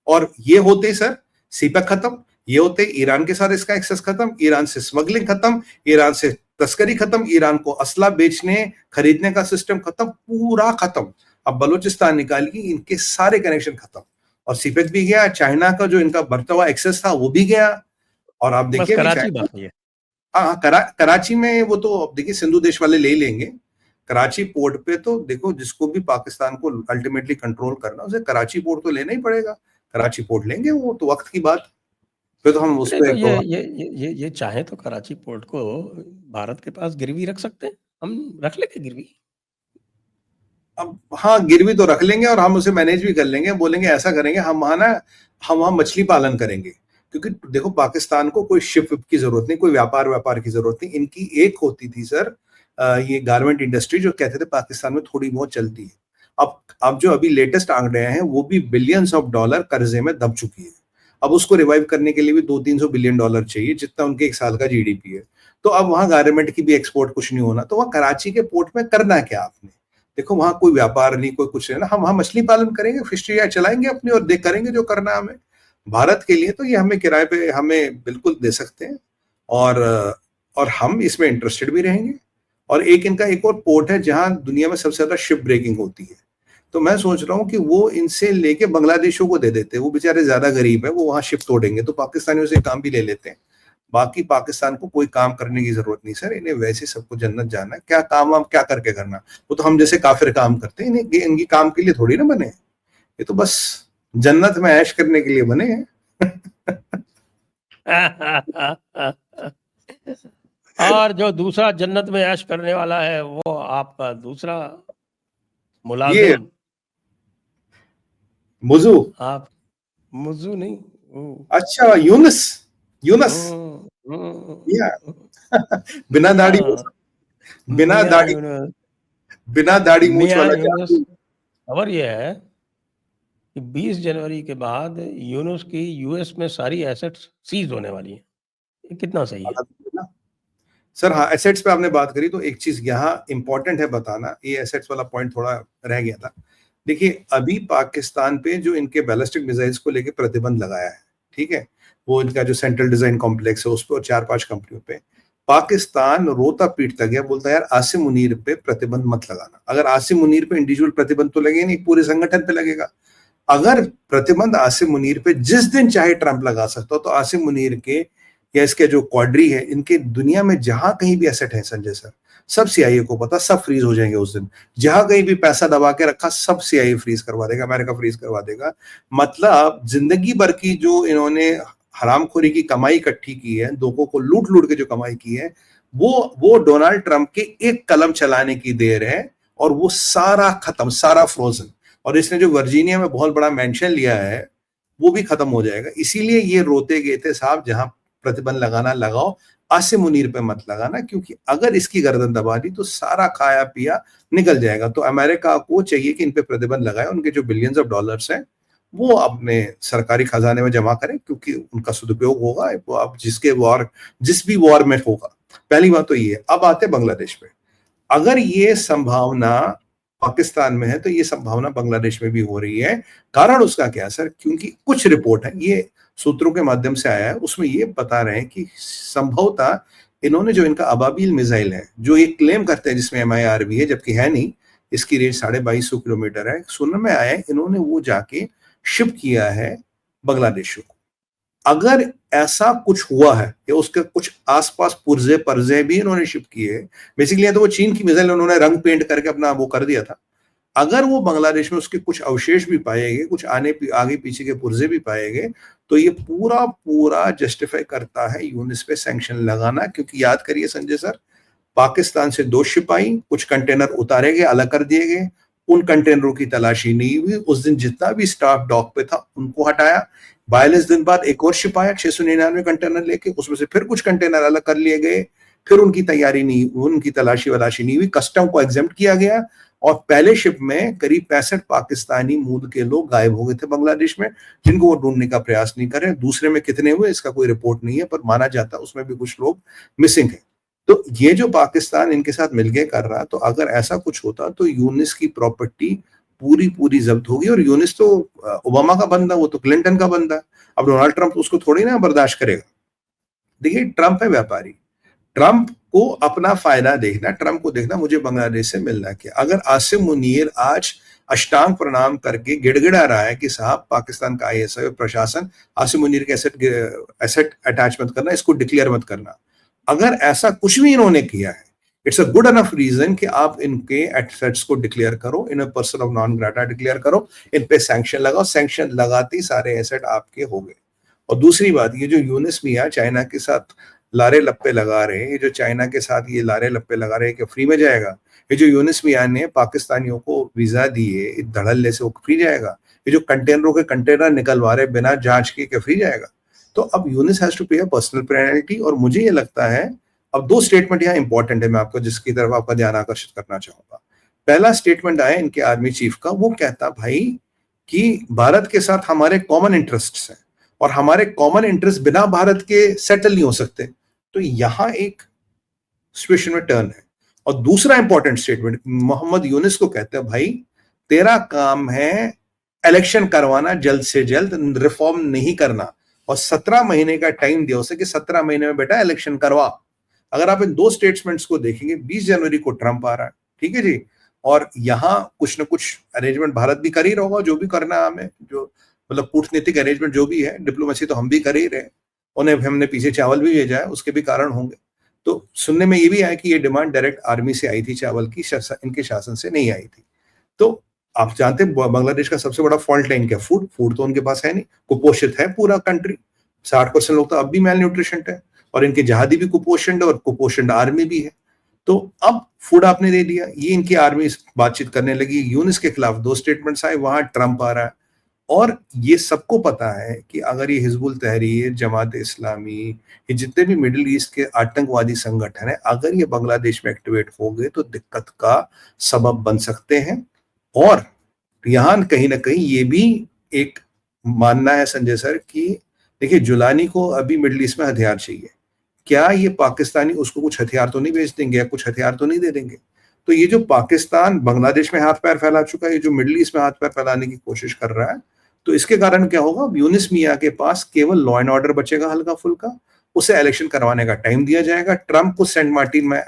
और ये होते सर सीपैक खत्म, ये होते ईरान के साथ इसका एक्सेस खत्म, ईरान से स्मगलिंग खत्म, ईरान से तस्करी खत्म, ईरान को असला बेचने खरीदने का सिस्टम खत्म, पूरा खत्म। अब बलूचिस्तान निकालिए, इनके सारे कनेक्शन खत्म। और सीपेक भी गया, चाइना का जो इनका बढ़ता हुआ एक्सेस था वो भी गया। और आप बस देखिए कराची बाकी है। हाँ, कराची में वो तो अब देखिए सिंधु देश वाले ले ही लेंगे। कराची पोर्ट पे तो देखो, जिसको भी पाकिस्तान को अल्टीमेटली कंट्रोल करना, उसे कराची पोर्ट तो लेना ही पड़ेगा। कराची पोर्ट लेंगे, वो तो वक्त की बात। फिर तो हम उस नहीं पे तो ये चाहे तो कराची पोर्ट को भारत के पास गिरवी रख सकते हैं, हम रख लेंगे गिरवी। अब हाँ, गिरवी तो रख लेंगे और हम उसे मैनेज भी कर लेंगे। बोलेंगे ऐसा करेंगे, हम वहां मछली पालन करेंगे। क्योंकि देखो, पाकिस्तान को कोई शिप की जरूरत नहीं, कोई व्यापार की जरूरत नहीं। इनकी एक होती थी सर, ये गारमेंट इंडस्ट्री, जो कहते थे पाकिस्तान में थोड़ी बहुत चलती है। अब जो अभी लेटेस्ट आंकड़े हैं, वो भी बिलियंस ऑफ डॉलर कर्जे में दब चुकी है। अब उसको रिवाइव करने के लिए भी 200-300 बिलियन डॉलर चाहिए, जितना उनके एक साल का जीडीपी है। तो अब वहां गारमेंट की भी एक्सपोर्ट कुछ नहीं होना, तो वहां कराची के पोर्ट में करना क्या आपने? देखो, वहां कोई व्यापार नहीं, कोई कुछ नहीं ना। हम वहां मछली पालन करेंगे, फिशरी चलाएंगे अपनी, और देख करेंगे जो करना है हमें। भारत के लिए तो ये हमें किराए पे हमें बिल्कुल दे सकते हैं। और हम इसमें इंटरेस्टेड भी रहेंगे। और इनका एक और पोर्ट है जहां दुनिया में सबसे ज्यादा शिप ब्रेकिंग होती है। तो मैं सोच रहा हूँ कि वो इनसे लेके बांग्लादेशों को दे देते हैं। वो बेचारे ज्यादा गरीब है, वो वहां शिप तोड़ेंगे, तो पाकिस्तानियों से काम भी ले लेते हैं। बाकी पाकिस्तान को कोई काम करने की जरूरत नहीं सर, इन्हें वैसे सबको जन्नत जाना है। क्या काम हम क्या करके करना? वो तो हम जैसे काफिर काम करते हैं, इन्हें इनकी काम के लिए थोड़ी ना बने। ये तो बस जन्नत में ऐश करने के लिए बने हैं। और जो दूसरा जन्नत में ऐश करने वाला है, वो आपका दूसरा ये मुलाजिम। मुजू आप मुजू नहीं, अच्छा, यूनुस यूनस या बिना दाढ़ी हाँ, बिना मियां दाढ़ी यूनुस, बिना दाढ़ी मूछ मियां वाला यूनुस। जादू। खबर यह है कि 20 जनवरी के बाद यूनुस की यूएस में सारी एसेट्स सीज होने वाली हैं। ये कितना सही है? सर हाँ, एसेट्स पे आपने बात करी तो एक चीज यहाँ इंपॉर्टेंट है बताना, ये एसेट्स वाला पॉइंट थोड़ा रह गया था। देखिए, अभी पाकिस्तान पे जो इनके बैलिस्टिक मिसाइल्स को लेके प्रतिबंध लगाया है, ठीक है, वो इनका जो सेंट्रल डिजाइन कॉम्प्लेक्स है उस पर 4-5 कंपनियों पे पाकिस्तान रोता पीटता गया, बोलता है यार आसिम मुनीर पे प्रतिबंध मत लगाना। अगर आसिम मुनीर पे इंडिविजुअल प्रतिबंध तो लगे नहीं, पूरे संगठन पे लगेगा। अगर प्रतिबंध आसिम मुनीर पे जिस दिन चाहे ट्रंप लगा सकता हो, तो आसिम मुनीर के या इसके जो क्वाड्री है, इनके दुनिया में जहां कहीं भी एसेट है संजय सर, सब सीआईए को पता, सब फ्रीज हो जाएंगे उस दिन। जहां कहीं भी पैसा दबा के रखा, सब सीआईए फ्रीज करवा देगा, अमेरिका फ्रीज करवा देगा। मतलब जिंदगी भर की जो इन्होंने हरामखोरी की कमाई इकट्ठी की है, लोगों को लूट लूट के जो कमाई की है, वो डोनाल्ड ट्रंप के एक कलम चलाने की देर है, और वो सारा खत्म, सारा फ्रोजन। और इसने जो वर्जीनिया में बहुत बड़ा मेंशन लिया है, वो भी खत्म हो जाएगा। इसीलिए ये रोते गए थे साहब, जहां प्रतिबंध लगाना लगाओ, आसिम मुनीर पे मत लगाना, क्योंकि अगर इसकी गर्दन दबा दी तो सारा खाया पिया निकल जाएगा। तो अमेरिका को चाहिए कि इन पे प्रतिबंध लगाए, उनके जो बिलियंस ऑफ डॉलर्स हैं वो अपने सरकारी खजाने में जमा करें, क्योंकि उनका सदुपयोग होगा वो अब जिस भी वॉर में होगा। पहली बात तो ये। अब आते बांग्लादेश पे। अगर ये संभावना पाकिस्तान में है तो ये संभावना बांग्लादेश में भी हो रही है। कारण उसका क्या सर? क्योंकि कुछ रिपोर्ट है, ये सूत्रों के माध्यम से आया है, उसमें ये बता रहे हैं कि संभवतः इन्होंने जो इनका अबाबील मिसाइल है, जो ये क्लेम करते हैं जिसमें MIR भी है, जबकि है नहीं, इसकी रेंज 2250 किलोमीटर है, सुनने में आया है इन्होंने वो जाके शिप किया है बांग्लादेश को। अगर ऐसा कुछ हुआ है या उसके कुछ आसपास पुर्जे परजे भी इन्होंने शिप किए, बेसिकली तो वो चीन की मिसाइल उन्होंने रंग पेंट करके अपना वो कर दिया था। अगर वो बांग्लादेश में उसके कुछ अवशेष भी पाए गए, कुछ आगे पीछे के पुर्जे भी पाए गए, तो ये पूरा पूरा जस्टिफाई करता है यूनिस पे सैंक्शन लगाना। क्योंकि याद करिए संजय सर, पाकिस्तान से 2 शिप आई, कुछ कंटेनर उतारे गए, अलग कर दिए गए, उन कंटेनरों की तलाशी नहीं हुई। उस दिन जितना भी स्टाफ डॉक पे था उनको हटाया। 42 दिन बाद एक और शिप आया 699 कंटेनर लेके, उसमें से फिर कुछ कंटेनर अलग कर लिए गए, फिर उनकी तैयारी नहीं, उनकी तलाशी वलाशी नहीं हुई, कस्टम को एग्जेम्प्ट किया गया, और पहले शिप में करीब 65 पाकिस्तानी मूल के लोग गायब हो गए थे बांग्लादेश में, जिनको वो ढूंढने का प्रयास नहीं कर रहे। दूसरे में कितने हुए इसका कोई रिपोर्ट नहीं है, पर माना जाता उसमें भी कुछ लोग मिसिंग है। तो ये जो पाकिस्तान इनके साथ मिलके कर रहा, तो अगर ऐसा कुछ होता तो यूनिस की प्रॉपर्टी पूरी पूरी जब्त होगी। और यूनिस तो ओबामा का बंदा, वो तो क्लिंटन का बंदा। अब डोनाल्ड ट्रंप उसको थोड़ी ना बर्दाश्त करेगा। देखिए, ट्रंप है व्यापारी, ट्रंप को अपना फायदा देखना, ट्रंप को देखना मुझे बांग्लादेश से मिलना क्या। अगर आसिम मुनीर आज अष्टांग प्रणाम करके गिड़गिड़ा रहा है कि साहब पाकिस्तान का ISI प्रशासन आसिम मुनीर के एसेट अटैच मत करना, इसको डिक्लेयर मत करना, अगर ऐसा कुछ भी इन्होंने किया है, it's a good enough reason कि आप इनके एसेट्स को डिक्लेयर करो, इन्हें person of non grata declare करो, इन पे सैंक्शन लगाओ। सैंक्शन लगाते ही सारे एसेट आपके हो गए। और दूसरी बात, ये जो यूनिस मियां चाइना के साथ लारे लप्पे लगा रहे हैं, ये जो चाइना के साथ ये लारे लप्पे लगा रहे हैं कि फ्री में जाएगा, ये जो यूनिस मियां ने पाकिस्तानियों को वीजा दिए धड़ल्ले से, वो फ्री जाएगा। ये जो कंटेनरों के कंटेनर निकलवा रहे बिना जांच के, क्या फ्री जाएगा? तो अब यूनिस हैज टू पे अ पर्सनल पेनल्टी। और मुझे ये लगता है अब 2 स्टेटमेंट यहाँ इंपॉर्टेंट है, मैं आपको जिसकी तरफ आपका ध्यान आकर्षित करना चाहूंगा। पहला स्टेटमेंट आया इनके आर्मी चीफ का, वो कहता भाई कि भारत के साथ हमारे कॉमन इंटरेस्ट्स हैं, और हमारे कॉमन इंटरेस्ट बिना भारत के सेटल नहीं हो सकते। तो यहां एक सिचुएशन में टर्न है। और दूसरा इंपॉर्टेंट स्टेटमेंट मोहम्मद यूनिस को कहते हैं, भाई तेरा काम है इलेक्शन करवाना, जल्द से जल्द रिफॉर्म नहीं करना, और 17 महीने का टाइम दिया उसे कि 17 महीने में बेटा इलेक्शन करवा। अगर आप इन 2 स्टेटमेंट्स को देखेंगे, 20 जनवरी को ट्रंप आ रहा है, ठीक है जी, और यहां कुछ ना कुछ अरेंजमेंट भारत भी कर ही रहा होगा, जो भी करना है हमें, जो मतलब कूटनीतिक अरेंजमेंट जो भी है, डिप्लोमेसी तो हम भी कर ही रहे, उन्हें हमने पीछे चावल भी भेजा है, उसके भी कारण होंगे। तो सुनने में ये भी आया कि ये डिमांड डायरेक्ट आर्मी से आई थी, चावल की, इनके शासन से नहीं आई थी। तो आप जानते हैं बांग्लादेश का सबसे बड़ा फॉल्ट है इनका फूड तो उनके पास है नहीं, कुपोषित है पूरा कंट्री, 60% लोग तो अब भी मेल न्यूट्रिशन है, और इनके जहादी भी कुपोषण है, और कुपोषण आर्मी भी है। तो अब फूड आपने दे दिया, ये इनकी आर्मी बातचीत करने लगी, यूनिस के खिलाफ 2 स्टेटमेंट्स आए, वहां ट्रंप आ रहा है। और ये सबको पता है कि अगर ये हिजबुल तहरीर, जमात इस्लामी, ये जितने भी मिडिल ईस्ट के आतंकवादी संगठन है, अगर ये बांग्लादेश में एक्टिवेट हो गए तो दिक्कत का सबब बन सकते हैं। और यहाँ कहीं ना कहीं ये भी एक मानना है संजय सर कि देखिए, जुलानी को अभी मिडिल ईस्ट में हथियार चाहिए। क्या ये पाकिस्तानी उसको कुछ हथियार तो नहीं बेच देंगे या कुछ हथियार तो नहीं दे देंगे? तो ये जो पाकिस्तान बांग्लादेश में हाथ पैर फैला चुका है, ये जो मिडिल ईस्ट में हाथ पैर फैलाने की कोशिश कर रहा है, तो इसके कारण क्या होगा, यूनिस मियां के पास केवल लॉ एंड ऑर्डर बचेगा हल्का फुल्का, उसे इलेक्शन करवाने का टाइम दिया जाएगा। ट्रंप को सेंट मार्टिन में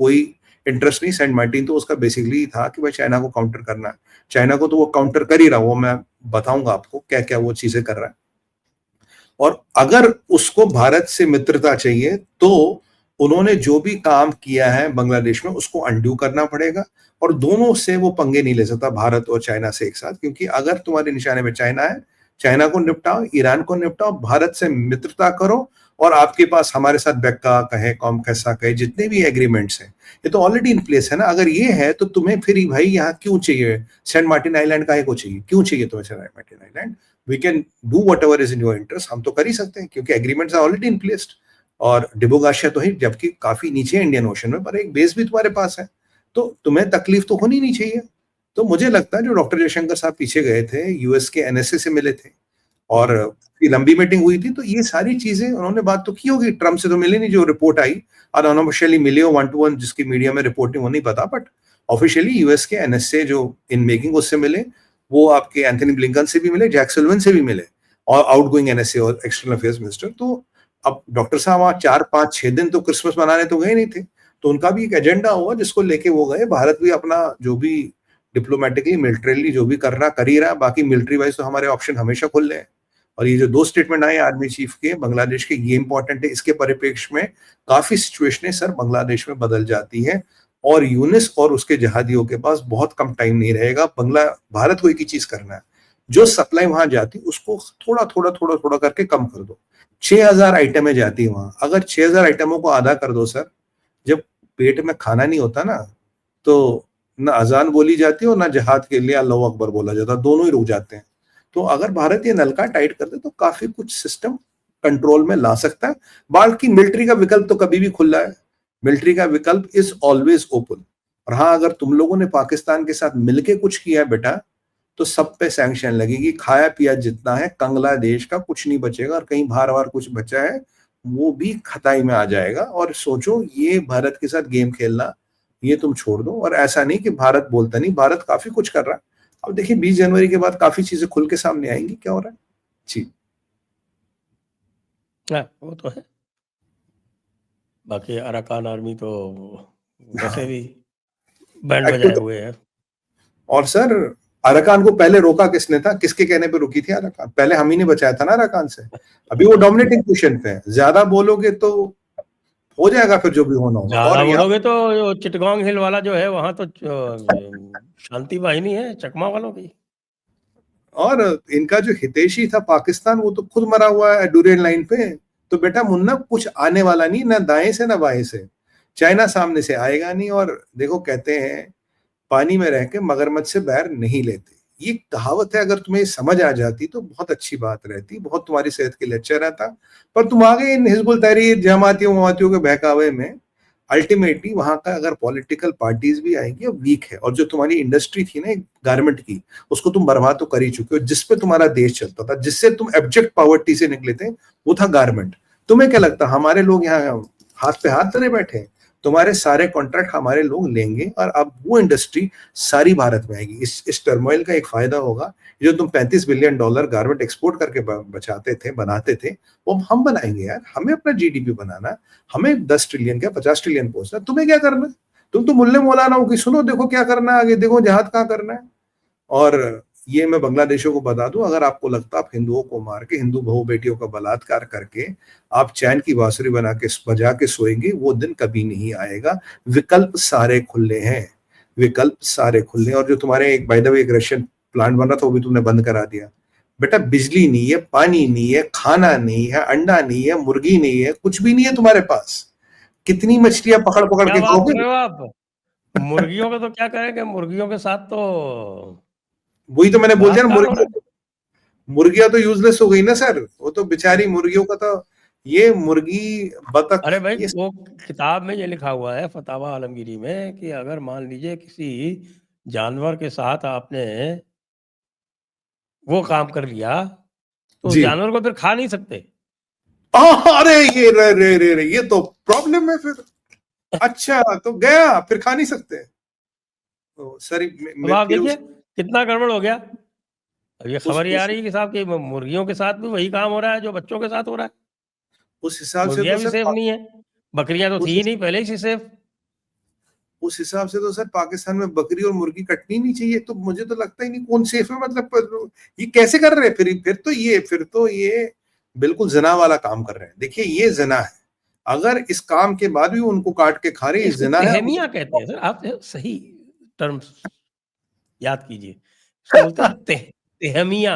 कोई इंटरेस्ट नहीं, सेंट मार्टिन तो उसका बेसिकली था कि भाई चाइना को काउंटर करना है। चाइना को तो वो काउंटर कर ही रहा, वो मैं बताऊंगा आपको क्या क्या वो चीजें कर रहा है। और अगर उसको भारत से मित्रता चाहिए तो उन्होंने जो भी काम किया है बांग्लादेश में उसको अनड्यू करना पड़ेगा, और दोनों से वो पंगे नहीं ले सकता, भारत और चाइना से एक साथ। क्योंकि अगर तुम्हारे निशाने में चाइना है, चाइना को निपटाओ, ईरान को निपटाओ, भारत से मित्रता करो, और आपके पास हमारे साथ बेक्का कहे, कॉम कैसा कहे, जितने भी एग्रीमेंट्स हैं ये तो ऑलरेडी इन प्लेस है ना। अगर ये है तो तुम्हें फिर भाई यहाँ क्यों चाहिए सेंट मार्टिन आइलैंड, काहे को चाहिए, क्यों चाहिए तुम्हें Saint Martin island? We can do whatever is in your interest, हम तो कर ही सकते हैं क्योंकि agreements are already in place. और डिबोगाशिया तो है, जबकि काफी नीचे इंडियन ओशन में, पर एक बेस भी तुम्हारे पास है, तो तुम्हें तकलीफ तो होनी नहीं चाहिए। तो मुझे लगता है जो डॉक्टर जयशंकर साहब पीछे गए थे, यूएस के एनएसए से मिले थे और लंबी मीटिंग हुई थी, तो ये सारी चीजें उन्होंने बात तो की होगी। ट्रम्प से तो मिली नहीं, जो रिपोर्ट आई और अनऑफिशियली मिले हो 1-to-1, जिसकी मीडिया में रिपोर्टिंग वो नहीं पता, बट ऑफिशियली यूएस के एनएसए जो इन मेकिंग उससे मिले, वो आपके एंथनी ब्लिंकन से भी मिले, जैक सुलिवन से भी मिले, और आउटगोइंग एनएसए और एक्सटर्नल अफेयर्स मिनिस्टर। तो अब डॉक्टर साहब वहां 4-5-6 दिन तो क्रिसमस मनाने तो गए नहीं थे, तो उनका भी एक एजेंडा हुआ जिसको लेके वो गए। भारत भी अपना जो भी डिप्लोमेटिकली मिलिट्रीली जो भी करना कर ही रहा है, बाकी मिलिट्री वाइज तो हमारे ऑप्शन हमेशा खुले हैं। और ये जो 2 स्टेटमेंट आए आर्मी चीफ के बांग्लादेश के, ये इंपॉर्टेंट है। इसके परिप्रेक्ष्य में काफी सिचुएशनें सर बांग्लादेश में बदल जाती है, और यूनिस और उसके जहादियों के पास बहुत कम टाइम नहीं रहेगा। भारत को एक ही चीज करना है, जो सप्लाई वहां जाती उसको थोड़ा थोड़ा थोड़ा थोड़ा करके कम कर दो। 6000 आइटमें जाती है वहां, अगर 6000 आइटमों को आधा कर दो सर, जब पेट में खाना नहीं होता ना, तो ना अजान बोली जाती है और ना जहाद के लिए अल्लाह अकबर बोला जाता, दोनों ही रुक जाते हैं। तो अगर भारत ये नलका टाइट कर दे तो काफी कुछ सिस्टम कंट्रोल में ला सकता है। बाकी मिलिट्री का विकल्प तो कभी भी खुला है, मिलिट्री का विकल्प इज ऑलवेज ओपन। और हाँ, अगर तुम लोगों ने पाकिस्तान के साथ मिलके कुछ किया है बेटा, तो सब पे सैंक्शन लगेगी। खाया पिया जितना है कंगला देश का कुछ नहीं बचेगा, और कहीं बाहर वार कुछ बचा है वो भी खताई में आ जाएगा। और सोचो, ये भारत के साथ गेम खेलना ये तुम छोड़ दो। और ऐसा नहीं कि भारत बोलता नहीं, भारत काफी कुछ कर रहा है। अब देखिए 20 जनवरी के बाद काफी चीजें खुल के सामने आएंगी क्या हो रहा है। जी वो तो है। बाकी अराकान आर्मी तो वैसे भी बैंड बजाए हुए है। और सर अराकान को पहले रोका किसने था, किसके कहने पे रुकी थी अराकान? पहले हम ही ने बचाया था ना अराकान से। अभी वो डोमिनेटिंग पोजीशन पे है, ज्यादा बोलोगे तो हो जाएगा फिर जो भी होना होगा। ज्यादा और बोलोगे तो चिटगांग हिल वाला जो है वहां तो शांति वाहिनी है चकमा वालों की। और इनका जो हितैषी था पाकिस्तान, वो तो खुद मरा हुआ है डुरेन लाइन पे। तो बेटा मुन्ना, कुछ आने वाला नहीं, ना दाएं से ना बाएं से। चाइना सामने से आएगा नहीं। और देखो, कहते हैं पानी में रह के मगरमच्छ से बैर नहीं लेते, ये कहावत है। अगर तुम्हें समझ आ जाती तो बहुत अच्छी बात रहती, बहुत तुम्हारी सेहत के लिए अच्छा रहता। पर तुम आ गए इन हिजबुल तहरीर जमातियों के बहकावे में। अल्टीमेटली वहां का अगर पॉलिटिकल पार्टीज भी आएंगी, वीक है। और जो तुम्हारी इंडस्ट्री थी ना गारमेंट की, उसको तुम बर्बाद तो कर ही चुके हो। जिसपे तुम्हारा देश चलता था, जिससे तुम एब्जेक्ट पॉवर्टी से निकले थे, वो था गारमेंट। तुम्हें क्या लगता हमारे लोग यहाँ हाथ पे हाथ धरे बैठे हैं? तुम्हारे सारे कॉन्ट्रैक्ट हमारे लोग लेंगे, और अब वो इंडस्ट्री सारी भारत में आएगी। इस टर्मोइल का एक फायदा होगा, जो तुम $35 बिलियन गारमेंट एक्सपोर्ट करके बचाते थे, बनाते थे, वो हम बनाएंगे यार। हमें अपना जीडीपी बनाना, हमें 10 ट्रिलियन क्या 50 ट्रिलियन पहुंचना, तुम्हें क्या करना? तुम तो मुल्ले मौलाना हो कि सुनो देखो क्या करना है आगे, देखो जहाद कहाँ करना है। और ये मैं बांग्लादेशियों को बता दूं, अगर आपको लगता आप हिंदुओं को मार के, हिंदू बहु बेटियों का बलात्कार करके आप चैन की बांसुरी बजा के सोएंगे, वो दिन कभी नहीं आएगा। विकल्प सारे खुले हैं, विकल्प सारे खुले हैं। और जो तुम्हारे एक बाय द वे एक रशियन प्लांट बन रहा था, वो भी तुमने बंद करा दिया। बेटा बिजली नहीं है, पानी नहीं है, खाना नहीं है, अंडा नहीं है, मुर्गी नहीं है, कुछ भी नहीं है तुम्हारे पास। कितनी मछलियां पकड़ पकड़ क्या के बात कर खाओगे? रहे हो आप? मुर्गियों का तो क्या करेंगे, मुर्गियों के साथ तो वही तो मैंने बोल दिया ना, बलात्कार हो रहा है। मुर्गियां तो यूजलेस हो गई ना सर, वो तो बेचारी मुर्गियों का तो, ये मुर्गी, बतख, अरे भाई ये वो किताब में ये लिखा हुआ है फतावा आलमगीरी में कि अगर मान लीजिए किसी जानवर के साथ आपने वो काम कर लिया तो उस जी। जानवर को फिर खा नहीं सकते। अरे ये रे ये तो प्रॉब्लम है फिर। अच्छा, तो गया फिर खा नहीं सकते। तो सर अब आप फिर देखिए कितना गड़बड़ हो गया। अब ये खबर ये आ उस रही है कि साहब कि मुर्गियों के साथ भी वही काम हो रहा है जो बच्चों के साथ हो रहा है। उस हिसाब से मुर्गियां तो भी सर सेफ नहीं है, बकरियां तो थी ही उस नहीं पहले ही से सेफ। उस हिसाब से तो सर पाकिस्तान में बकरी और मुर्गी कटनी नहीं चाहिए। तो मुझे तो लगता ही नहीं कौन सेफ है, मतलब ये कैसे कर रहे हैं फिर तो ये बिल्कुल जना वाला काम कर रहे हैं। देखिए ये जना है, अगर इस काम के बाद भी उनको काट के खा रहे, ये इसको जना है। तहमिया कहते हैं सर, आप सही टर्म्स याद कीजिए। इसको बोलते हैं तहमिया।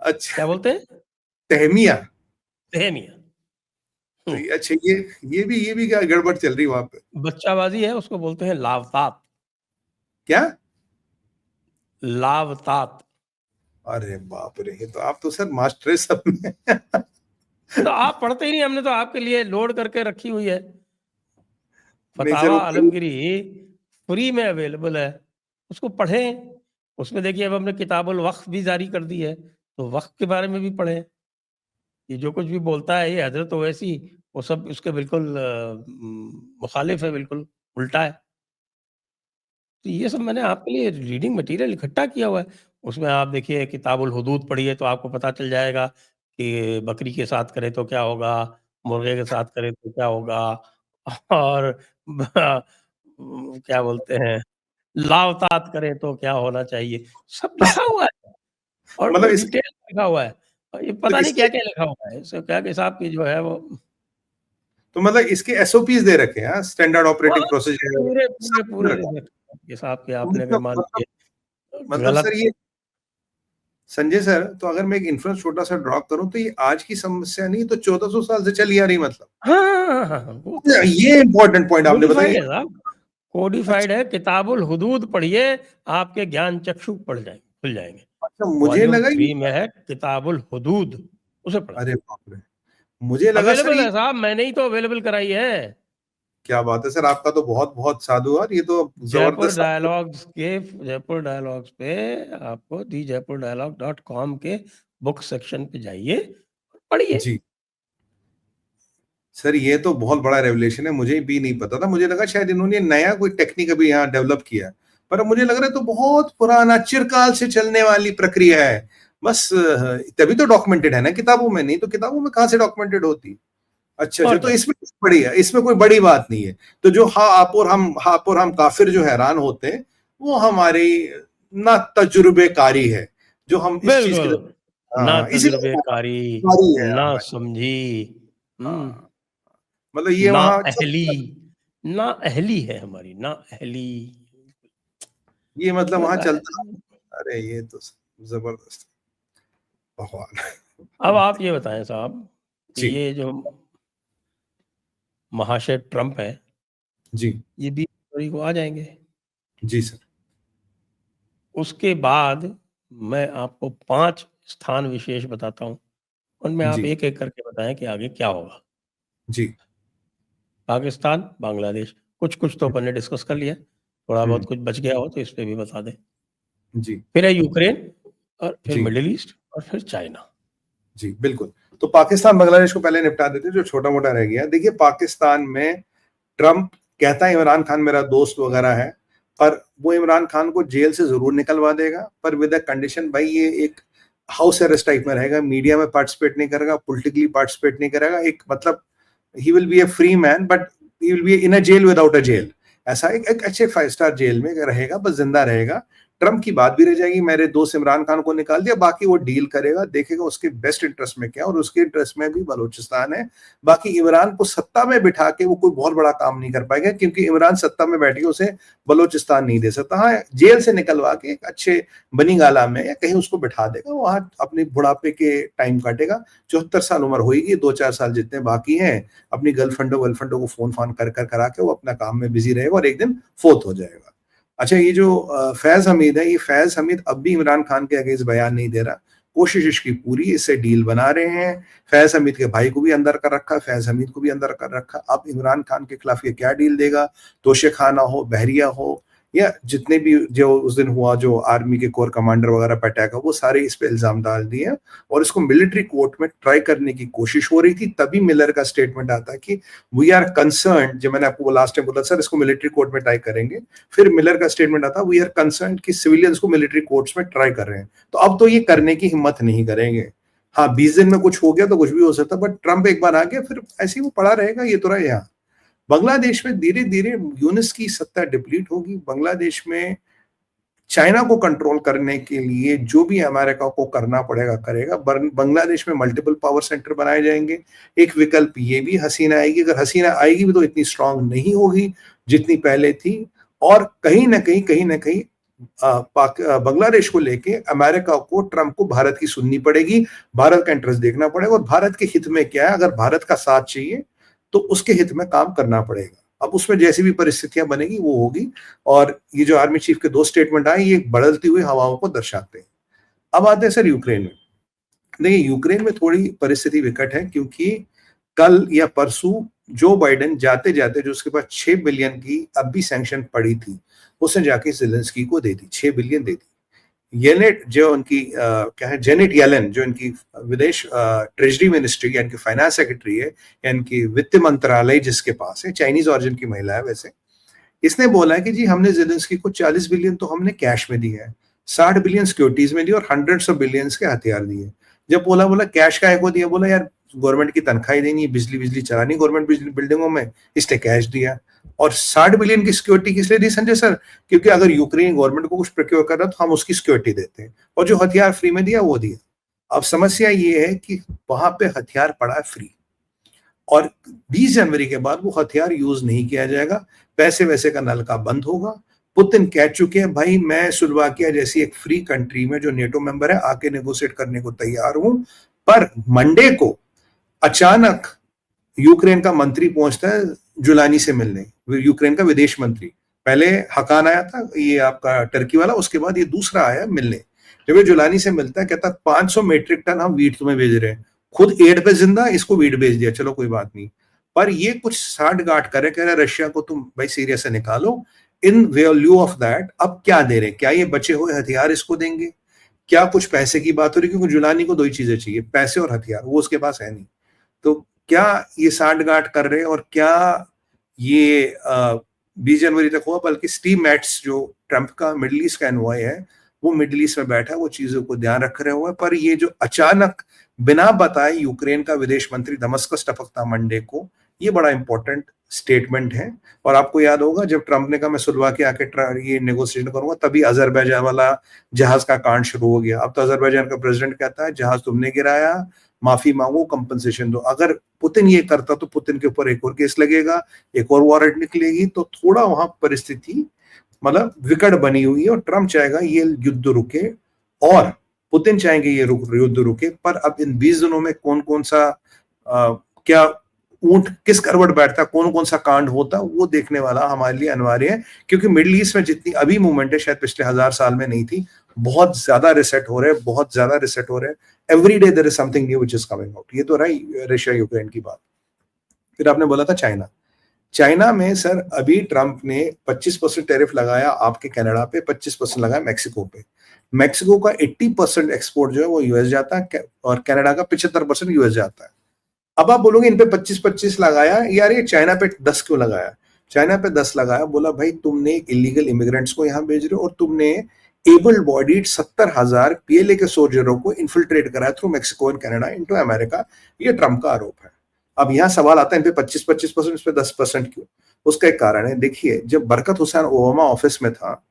अच्छा, क्या बोलते हैं? तहमिया। तहमिया। तो अच्छा, ये भी क्या गड़बड़ चल रही वहां पे? बच्चाबाजी है, उसको बोलते हैं लावतात। क्या? लावतात। अरे बाप रे, ये तो आप तो सर मास्टर है सब में। तो आप पढ़ते ही नहीं, हमने तो आपके लिए लोड करके रखी हुई है। नहीं सर, फतावा आलमगीरी फ्री में अवेलेबल है, उसको पढ़ें। उसमें देखिए अब हमने किताबुल वक्फ भी जारी कर दी है, तो वक्फ के बारे में भी पढ़ें। ये जो कुछ भी बोलता है ये हजरत ओवैसी, वो सब उसके बिल्कुल मुखालिफ है, बिल्कुल उल्टा है। तो ये सब मैंने आपके लिए रीडिंग मटेरियल इकट्ठा किया हुआ है। उसमें आप देखिए किताबुल हुदूद पढ़िए तो आपको पता चल जाएगा कि बकरी के साथ करें तो क्या होगा, मुर्गे के साथ करें तो क्या होगा, और क्या बोलते हैं, लावतात करें तो क्या होना चाहिए, सब लिखा हुआ है और मतलब इसके डिटेल में लिखा हुआ है। और ये तो पता नहीं इसके क्या-क्या लिखा हुआ है। इससे क्या कि साहब की जो है वो तो मतलब इसके एसओपीज दे रखे हैं, स्टैंडर्ड हाँ, ऑपरेटिंग प्रोसीजर पूरे, सब पूरे, दे पूरे रखा ये साहब के है। आपने अगर मान मतलब लीजिए मतलब सर गलत। ये संजय सर, तो अगर मैं एक इन्फ्लुएंस छोटा सा ड्रॉप करूं, तो ये आज की समस्या नहीं, तो 1400 साल से चली आ रही मतलब। हाँ, हाँ, हाँ, हाँ, वो तो ये इंपॉर्टेंट पॉइंट आपने कोडिफाइड बताया। है साहब, अच्छा, कोडिफाइड है। किताबुल हुदूद पढ़िए, आपके ज्ञान चक्षु पढ़ जाएंगे, खुल जाएंगे। अच्छा, मुझे वॉल्यूम लगा ये, 3 में है किताबुल हुदूद, उसे पढ़ें। अरे बाप रे, मुझे लगा सर अवेलेबल ये, है साहब, मैंने ही तो अवेलेबल कराई है। क्या बात है सर, आपका तो बहुत बहुत साधु, और ये तो जयपुर जबरदस्त। डायलॉग्स के, जयपुर डायलॉग्स पे आपको दी जयपुरडायलॉग.com के बुक सेक्शन पे जाइए, पढ़िए। जी सर, ये तो बहुत बड़ा रेवलेशन है, मुझे भी नहीं पता था। मुझे लगा शायद इन्होंने नया कोई टेक्निक अभी यहाँ डेवलप किया है, पर अब मुझे लग रहा है तो बहुत पुराना चिरकाल से चलने वाली प्रक्रिया है। बस तभी तो डॉक्यूमेंटेड है ना किताबों में, नहीं तो किताबों में कहाँ से डॉक्यूमेंटेड होती। अच्छा अच्छा, और तो क्या। इसमें कुछ बड़ी है, इसमें कोई बड़ी बात नहीं है। तो जो आप और हम काफिर जो हैरान होते हैं, वो हमारी ना तजुर्बेकारी है, जो हम इस चीज के बिल्कुल, लिए, ना इसीलिए तजुर्बेकारी, कारी है ना हमारी। समझी, हुँ, हाँ, मतलब ये ना वहां अहली, ना अहली है हमारी, ना अहली। ये मतलब वहां मज़ा है। चलता। अरे ये तो जबरदस्त, भगवान। अब आप ये बताएँ साहब कि जी ये जो महाशय ट्रम्प हैं, जी ये 20 फरवरी को आ जाएँगे। जी सर। उसके बाद मैं आपको 5 स्थान विशेष बताता हूँ, उनमें आप जी एक-एक करके बताएँ कि आगे क्या होगा? जी। पाकिस्तान, बांग्लादेश, कुछ-कुछ तो अपन ने डिस्कस कर लिया, थोड़ा बहुत हम्म, कुछ बच गया हो तो इस पे भी बता दें। जी फिर है यूक्रेन और फिर जी मिडल ईस्ट और फिर चाइना। जी बिल्कुल। तो पाकिस्तान बांग्लादेश को पहले निपटा देते, जो छोटा मोटा रह गया। देखिए पाकिस्तान में ट्रम्प कहता है इमरान खान मेरा दोस्त वगैरह है, पर वो इमरान खान को जेल से जरूर निकलवा देगा, पर विद अ कंडीशन, भाई ये एक हाउस अरेस्ट टाइप में रहेगा, मीडिया में पार्टिसिपेट नहीं करेगा, पॉलिटिकली पार्टिसिपेट नहीं करेगा, एक मतलब he will be a free man, but he will be in a jail without a jail. ऐसा एक अच्छे 5 स्टार जेल में रहेगा, बस जिंदा रहेगा। ट्रम्प की बात भी रह जाएगी, मेरे दोस्त इमरान खान को निकाल दिया, बाकी वो डील करेगा, देखेगा उसके बेस्ट इंटरेस्ट में क्या, और उसके इंटरेस्ट में भी बलूचिस्तान है। बाकी इमरान को सत्ता में बिठा के वो कोई बहुत बड़ा काम नहीं कर पाएगा, क्योंकि इमरान सत्ता में बैठ के उसे बलूचिस्तान नहीं दे सकता। हाँ, जेल से निकलवा के एक अच्छे बनी गाला में या कहीं उसको बिठा देगा, वहां अपने बुढ़ापे के टाइम काटेगा। 74 साल उम्र होगी, 2-4 साल जितने बाकी हैं, अपनी गर्लफ्रेंडों को फोन फान कर कर करा के वो अपना काम में बिजी रहेगा, और एक दिन फोत हो जाएगा। अच्छा, ये जो फैज हमीद है, ये फैज हमीद अब भी इमरान खान के अगेंस्ट बयान नहीं दे रहा। कोशिश इसकी पूरी, इससे डील बना रहे हैं। फैज हमीद के भाई को भी अंदर कर रखा, फैज हमीद को भी अंदर कर रखा। अब इमरान खान के खिलाफ ये क्या डील देगा? तोशेखाना हो, बहरिया हो, या जितने भी जो उस दिन हुआ, जो आर्मी के कोर कमांडर वगैरह पर अटैक हुआ, वो सारे इस पे इल्जाम डाल दिए और इसको मिलिट्री कोर्ट में ट्राई करने की कोशिश हो रही थी। तभी मिलर का स्टेटमेंट आता है कि वी आर कंसर्न, जो मैंने आपको लास्ट टाइम बोला सर इसको मिलिट्री कोर्ट में ट्राई करेंगे, फिर मिलर का स्टेटमेंट आता है वी आर कंसर्न कि सिविलियंस को मिलिट्री कोर्ट्स में ट्राई कर रहे हैं। तो अब तो ये करने की हिम्मत नहीं करेंगे। हाँ, 20 दिन में कुछ हो गया तो कुछ भी हो सकता, बट ट्रंप एक बार आ गया फिर ऐसे ही वो पड़ा रहेगा। ये तो रहा यहाँ बांग्लादेश में धीरे धीरे यूनिस की सत्ता डिप्लीट होगी। बांग्लादेश में चाइना को कंट्रोल करने के लिए जो भी अमेरिका को करना पड़ेगा करेगा। बांग्लादेश में मल्टीपल पावर सेंटर बनाए जाएंगे। एक विकल्प ये भी हसीना आएगी, अगर हसीना आएगी भी तो इतनी स्ट्रांग नहीं होगी जितनी पहले थी। और कहीं ना कहीं बांग्लादेश को लेके अमेरिका को, ट्रंप को भारत की सुननी पड़ेगी, भारत का इंटरेस्ट देखना पड़ेगा और भारत के हित में क्या है। अगर भारत का साथ चाहिए तो उसके हित में काम करना पड़ेगा। अब उसमें जैसी भी परिस्थितियां बनेगी वो होगी। और ये जो आर्मी चीफ के 2 स्टेटमेंट आए, ये बढ़ती हुई हवाओं को दर्शाते हैं। अब आते हैं सर यूक्रेन में। देखिए, यूक्रेन में थोड़ी परिस्थिति विकट है, क्योंकि कल या परसों जो बाइडेन जाते जाते, जो उसके पास 6 बिलियन की अब भी सैंक्शन पड़ी थी, उसने जाके जेलेंस्की को दे दी, 6 बिलियन दे दी। येलेट जो उनकी क्या है, जेनेट येलेन, जो इनकी विदेश ट्रेजरी मिनिस्ट्री यानी कि फाइनेंस सेक्रेटरी है, यानी कि वित्त मंत्रालय जिसके पास है, चाइनीज ऑरिजिन की महिला है वैसे, इसने बोला है कि जी हमने जेलेंस्की को 40 बिलियन तो हमने कैश में दिया है, 60 बिलियन सिक्योरिटीज में दिए और हंड्रेड्स ऑफ बिलियंस के हथियार दिए। जब बोला कैश का को दिया, बोला यार गवर्नमेंट की तनख्वाही देनी, बिजली चलानी गवर्नमेंट बिल्डिंगों में, इसने कैश दिया। और 60 बिलियन की सिक्योरिटी किस लिए दी संजय सर? क्योंकि अगर यूक्रेन गवर्नमेंट को कुछ प्रोक्योर कर रहा है तो हम उसकी सिक्योरिटी देते हैं, और जो हथियार फ्री में दिया वो दिया। अब समस्या ये है कि वहां पे हथियार पड़ा है फ्री, और 20 जनवरी के बाद वो हथियार यूज नहीं किया जाएगा, पैसे वैसे का नलका बंद होगा। पुतिन कह चुके हैं भाई मैं स्लोवाकिया जैसी एक फ्री कंट्री में जो नेटो मेंबर है आके नेगोशिएट करने को तैयार हूं। पर मंडे को अचानक यूक्रेन का मंत्री पहुंचता है जुलानी से मिलने, यूक्रेन का विदेश मंत्री। पहले हकान आया था, ये आपका टर्की वाला, उसके बाद ये दूसरा आया मिलने। जब ये जुलानी से मिलता है, कहता 500 मेट्रिक टन हम वीट तुम्हें भेज रहे हैं, खुद एड पे जिंदा, इसको वीट भेज दिया, चलो कोई बात नहीं। पर ये कुछ साठ गांठ करे, कह रहे रशिया को तुम भाई सीरिया से निकालो। इन वैल्यू ऑफ दैट अब क्या दे रहे हैं? क्या ये बचे हुए हथियार इसको देंगे? क्या कुछ पैसे की बात हो रही? क्योंकि जुलानी को 2 ही चीजें चाहिए, पैसे और हथियार, वो उसके पास है नहीं। तो क्या ये साठ गांठ कर रहे हैं? और क्या ये 20 जनवरी तक हुआ? बल्कि स्टीव मैट्स जो ट्रंप का मिडिल ईस्ट का एनवॉय है, वो मिडिल ईस्ट में बैठा है, वो चीजों को ध्यान रख रहे हुए। पर ये जो अचानक बिना बताए यूक्रेन का विदेश मंत्री दमस्कस टपकता मंडे को, ये बड़ा इंपॉर्टेंट स्टेटमेंट है। और आपको याद होगा जब ट्रंप ने कहा मैं स्लोवाकिया आके ये नेगोशिएशन करूंगा, तभी अजरबैजान वाला जहाज का कांड शुरू हो गया। अब तो अजरबैजान का प्रेसिडेंट कहता है जहाज तुमने गिराया, माफी मांगो, कंपनसेशन दो। अगर पुतिन ये करता तो पुतिन के ऊपर एक और केस लगेगा, एक और वारंट निकलेगी। तो थोड़ा वहां परिस्थिति मतलब विकट बनी हुई है, और ट्रंप चाहेगा ये युद्ध रुके और पुतिन चाहेंगे ये युद्ध रुके। पर अब इन 20 दिनों में कौन कौन सा क्या ऊंट किस करवट बैठता, कौन कौन सा कांड होता, वो देखने वाला हमारे लिए अनिवार्य है। क्योंकि मिडिल ईस्ट में जितनी अभी मूवमेंट है शायद पिछले 1000 साल में नहीं थी। बहुत ज्यादा रिसेट हो रहे हैं, बहुत ज्यादा रिसेट हो रहे हैं। Every day there is something new which is coming out. ये तो रही रशिया यूक्रेन की बात। फिर आपने बोला था चाइना में सर अभी ट्रंप ने 25% टैरिफ लगाया आपके कनाडा पे, 25% लगाया मैक्सिको पे। मैक्सिको का 80% एक्सपोर्ट जो है वो यूएस जाता है, और कनाडा का 75% यूएस जाता है। अब आप बोलोगे इन पे 25-25 लगाया यार, ये चाइना पे 10 क्यों लगाया? चाइना पे 10 लगाया, बोला भाई तुमने इलीगल इमिग्रेंट्स को यहाँ भेज रहे हो, और तुमने एबल बॉडीड 70,000 पीएलए के सोल्जरों को इन्फिल्ट्रेट कराया through Mexico and Canada into America. ये ट्रंप का आरोप है। अब यहाँ सवाल आता है इन पे 25% इस पे 10% क्यों? उसका एक कारण है। देखिए, जब बरकत हुसैन ओबामा ऑफिस में था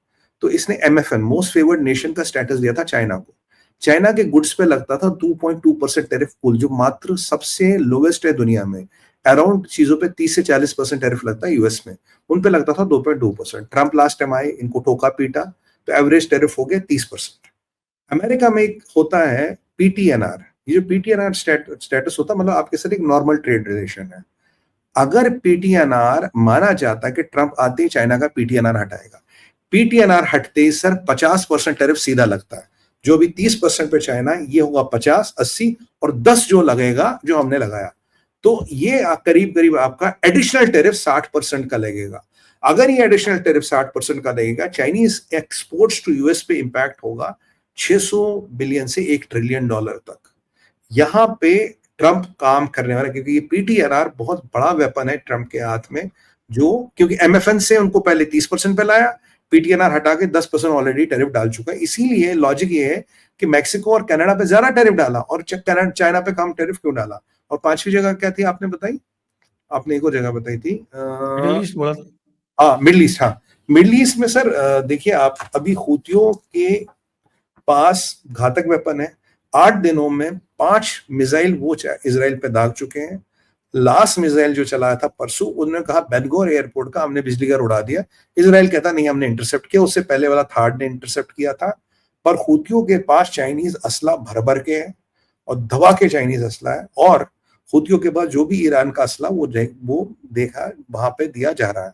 तो इसने एमएफएन मोस्ट फेवर्ड नेशन का स्टेटस दिया था चाइना को। चाइना के गुड्स पे लगता था 2.2% टैरिफ कुल, जो मात्र सबसे लोवेस्ट है दुनिया में। अराउंड चीजों पे 30 से 40% टैरिफ लगता है यूएस में, उन पे लगता था 2.2%। ट्रंप लास्ट टाइम आए, इनको ठोका पीटा, तो एवरेज टैरिफ हो गया 30%। अमेरिका में एक होता है पीटीएनआर। ये जो पीटीएनआर स्टेटस होता है, मतलब आपके साथ एक नॉर्मल ट्रेड रिलेशन है। अगर पीटीएनआर माना जाता है कि ट्रंप आते ही चाइना का पीटीएनआर हटाएगा, पीटीएनआर हटते ही सर 50% टैरिफ सीधा लगता है। जो भी 30% पे चाइना, ये होगा 50, 80 और 10 जो लगेगा, जो हमने लगाया, तो ये करीब करीब आपका एडिशनल टेरिफ 60% का लगेगा। अगर ये एडिशनल टेरिफ 60% का लगेगा, चाइनीज एक्सपोर्ट्स टू यूएस पे इंपैक्ट होगा 600 बिलियन से 1 ट्रिलियन डॉलर तक। यहां पे ट्रंप काम करने वाला, क्योंकि ये पीटीआरआर बहुत बड़ा वेपन है ट्रंप के हाथ में, जो क्योंकि एमएफएन से उनको पहले 30% पे लाया, पीटीआरआर हटा के 10% ऑलरेडी टैरिफ डाल चुका है। इसीलिए लॉजिक ये है कि मैक्सिको और कनाडा पे ज्यादा टैरिफ डाला और चाइना पे कम टैरिफ क्यों डाला। और पांचवी जगह क्या थी आपने बताई? आपने एक और जगह बताई थी, मिडिल ईस्ट बोला था। हाँ मिडिल ईस्ट। हाँ मिडिल ईस्ट में सर देखिए आप, अभी हूतियों के पास घातक वेपन है। 8 दिनों में 5 मिसाइल वो इसराइल पे दाग चुके हैं। लास्ट मिसाइल जो चलाया था परसों, उन्होंने कहा बेनगोर एयरपोर्ट का हमने बिजली घर उड़ा दिया। इसराइल कहता नहीं हमने इंटरसेप्ट किया, उससे पहले वाला थार्ड ने इंटरसेप्ट किया था। पर हूतियों के पास चाइनीज असला भर भर के है और दबा के चाइनीज असला है, और हूतियों के पास जो भी ईरान का असला वो देखा वहां पे दिया जा रहा है।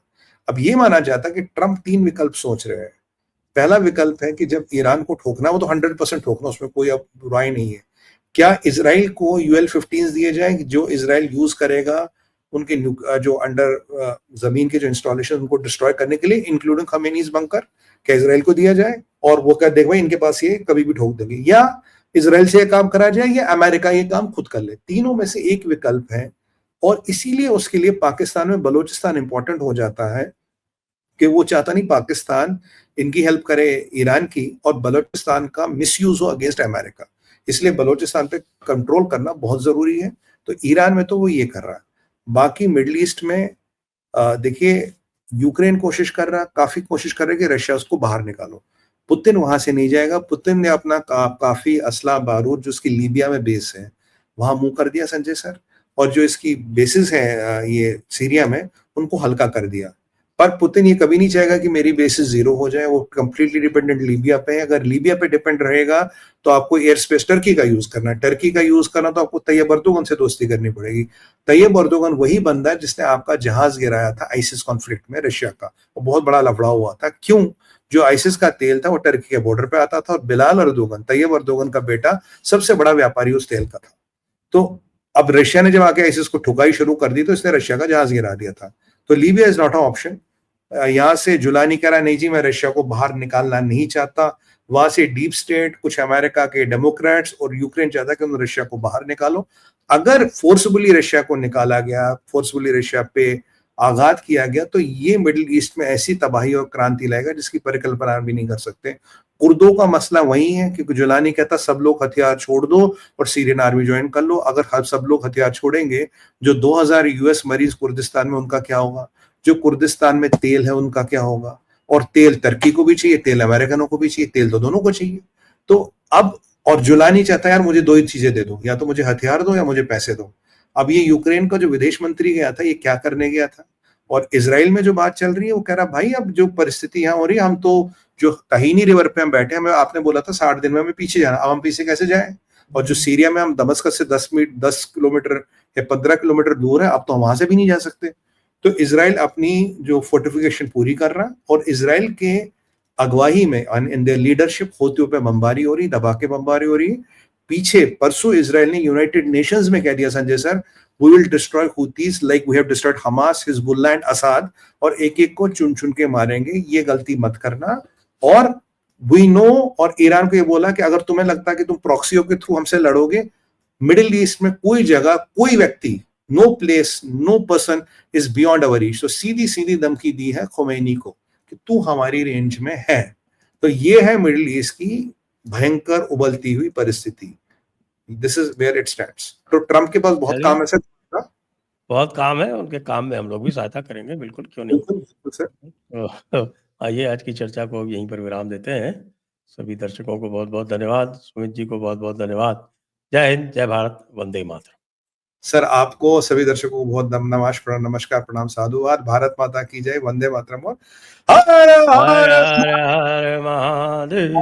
अब ये माना जाता है कि ट्रंप 3 विकल्प सोच रहे हैं। पहला विकल्प है कि जब ईरान को ठोकना, वो तो 100% ठोकना, उसमें कोई अब बुराई नहीं है। क्या इसराइल को UL-15 दिए जाएं जो इसराइल यूज करेगा उनके जो अंडर जमीन के जो इंस्टॉलेशन उनको डिस्ट्रॉय करने के लिए, इंक्लूडिंग खमेनीज बंकर, क्या इसराइल को दिया जाए और वो क्या देख भाई इनके पास ये कभी भी ठोक देंगे, या इसराइल से ये काम करा जाए या अमेरिका ये काम खुद कर ले। तीनों में से एक विकल्प है, और इसीलिए उसके लिए पाकिस्तान में बलोचिस्तान इंपॉर्टेंट हो जाता है कि वो चाहता नहीं पाकिस्तान इनकी हेल्प करे ईरान की, और बलोचिस्तान का मिसयूज हो अगेंस्ट अमेरिका। इसलिए बलोचिस्तान पे कंट्रोल करना बहुत जरूरी है। तो ईरान में तो वो ये कर रहा है। बाकी मिडिल ईस्ट में देखिए यूक्रेन कोशिश कर रहा है, काफी कोशिश कर रहा है कि रशिया उसको बाहर निकालो। पुतिन वहां से नहीं जाएगा। पुतिन ने अपना काफी असला बारूद जो उसकी लीबिया में बेस है वहां मुंह कर दिया संजय सर, और जो इसकी बेसिस है ये सीरिया में उनको हल्का कर दिया। पर पुतिन ये कभी नहीं चाहेगा कि मेरी बेसिस जीरो हो जाए। वो कंप्लीटली डिपेंडेंट लीबिया पे है। अगर लीबिया पे डिपेंड रहेगा तो आपको एयर स्पेस टर्की का यूज करना है। टर्की का यूज करना तो आपको तैयब अर्दोगन से दोस्ती करनी पड़ेगी। तैयब अर्दोगन वही बंदा है जिसने आपका जहाज गिराया था आईसिस कॉन्फ्लिक्ट में रशिया का, वो बहुत बड़ा लफड़ा हुआ था। क्यों? जो आईसिस का तेल था वो टर्की के बॉर्डर पे आता था, और बिलाल अर्दोगन, तैयब अर्दोगन का बेटा, सबसे बड़ा व्यापारी उस तेल का था। तो अब रशिया ने जब आके आईसिस को ठुकाई शुरू कर दी तो इसने रशिया का जहाज गिरा दिया था। तो Libya is not a option. यहां से जुलानी कह रहा नहीं जी मैं रशिया को बाहर निकालना नहीं चाहता। वहां से डीप स्टेट, कुछ अमेरिका के डेमोक्रेट्स और यूक्रेन चाहता है कि उन रशिया को बाहर निकालो। अगर फोर्सबुली रशिया को निकाला गया, फोर्सबुली रशिया पे आघात किया गया, तो ये मिडिल ईस्ट में ऐसी तबाही और क्रांति लाएगा जिसकी परिकल्पना भी नहीं कर सकते। कुर्दों का मसला वही है, क्योंकि जुलानी कहता सब लोग हथियार छोड़ दो और सीरियन आर्मी ज्वाइन कर लो। अगर सब लोग हथियार छोड़ेंगे, जो 2000 यूएस मरीज कुर्दिस्तान में, उनका क्या होगा? जो कुर्दिस्तान में तेल है उनका क्या होगा? और तेल तुर्की को भी चाहिए, तेल अमेरिकनों को भी चाहिए, तेल तो दोनों को चाहिए। तो अब, और जुलानी चाहता है यार मुझे 2 ही चीजें दे दो, या तो मुझे हथियार दो या मुझे पैसे दो। अब ये यूक्रेन का जो विदेश मंत्री गया था, ये क्या करने गया था? और इसराइल में जो बात चल रही है वो कह रहा भाई अब जो परिस्थिति यहाँ हो रही है, हम तो जो तहीनी रिवर पे हम बैठे हैं, आपने बोला था 60 दिन में हमें पीछे जाना, अब हम पीछे कैसे जाएं? और जो सीरिया में हम दमस्कस से 10 किलोमीटर या 15 किलोमीटर दूर है, अब तो हम वहां से भी नहीं जा सकते। तो इसराइल अपनी जो फोर्टिफिकेशन पूरी कर रहा है, और इसराइल के अगुवाई में इन देयर लीडरशिप हूतियों पे बमबारी हो रही, दबा के बमबारी हो रही। पीछे परसों इसराइल ने यूनाइटेड नेशंस में कह दिया Sanjay sir, we will destroy Houthis like we have destroyed Hamas, Hezbollah and Assad, और एक एक को चुन चुन के मारेंगे, ये गलती मत करना। और we know, और ईरान को ये बोला कि अगर तुम्हें लगता है कि तुम प्रॉक्सियों के थ्रू हमसे लड़ोगे, मिडिल ईस्ट में कोई जगह, कोई व्यक्ति, no place, no person is beyond our reach. तो सीधी सीधी धमकी दी है खोमेनी को कि तू हमारी रेंज में है। तो ये है मिडिल ईस्ट की भयंकर उबलती हुई परिस्थिति। This is where it stands. तो ट्रंप के पास बहुत काम है सर, बहुत काम है, उनके काम में हम लोग भी सहायता करेंगे, बिल्कुल, क्यों नहीं। बिल्कुल सर। आइए आज की चर्चा को यहीं पर विराम देते हैं। सभी दर्शकों को बहुत बहुत धन्यवाद, सुमित जी को बहुत बहुत धन्यवाद। जय हिंद, जय भारत, वंदे मातरम। सर आपको, सभी दर्शकों को बहुत नमस्कार, प्रणाम, साधुवाद। भारत माता की जय, वंदे मातरम और हर हर हर हर महादेव।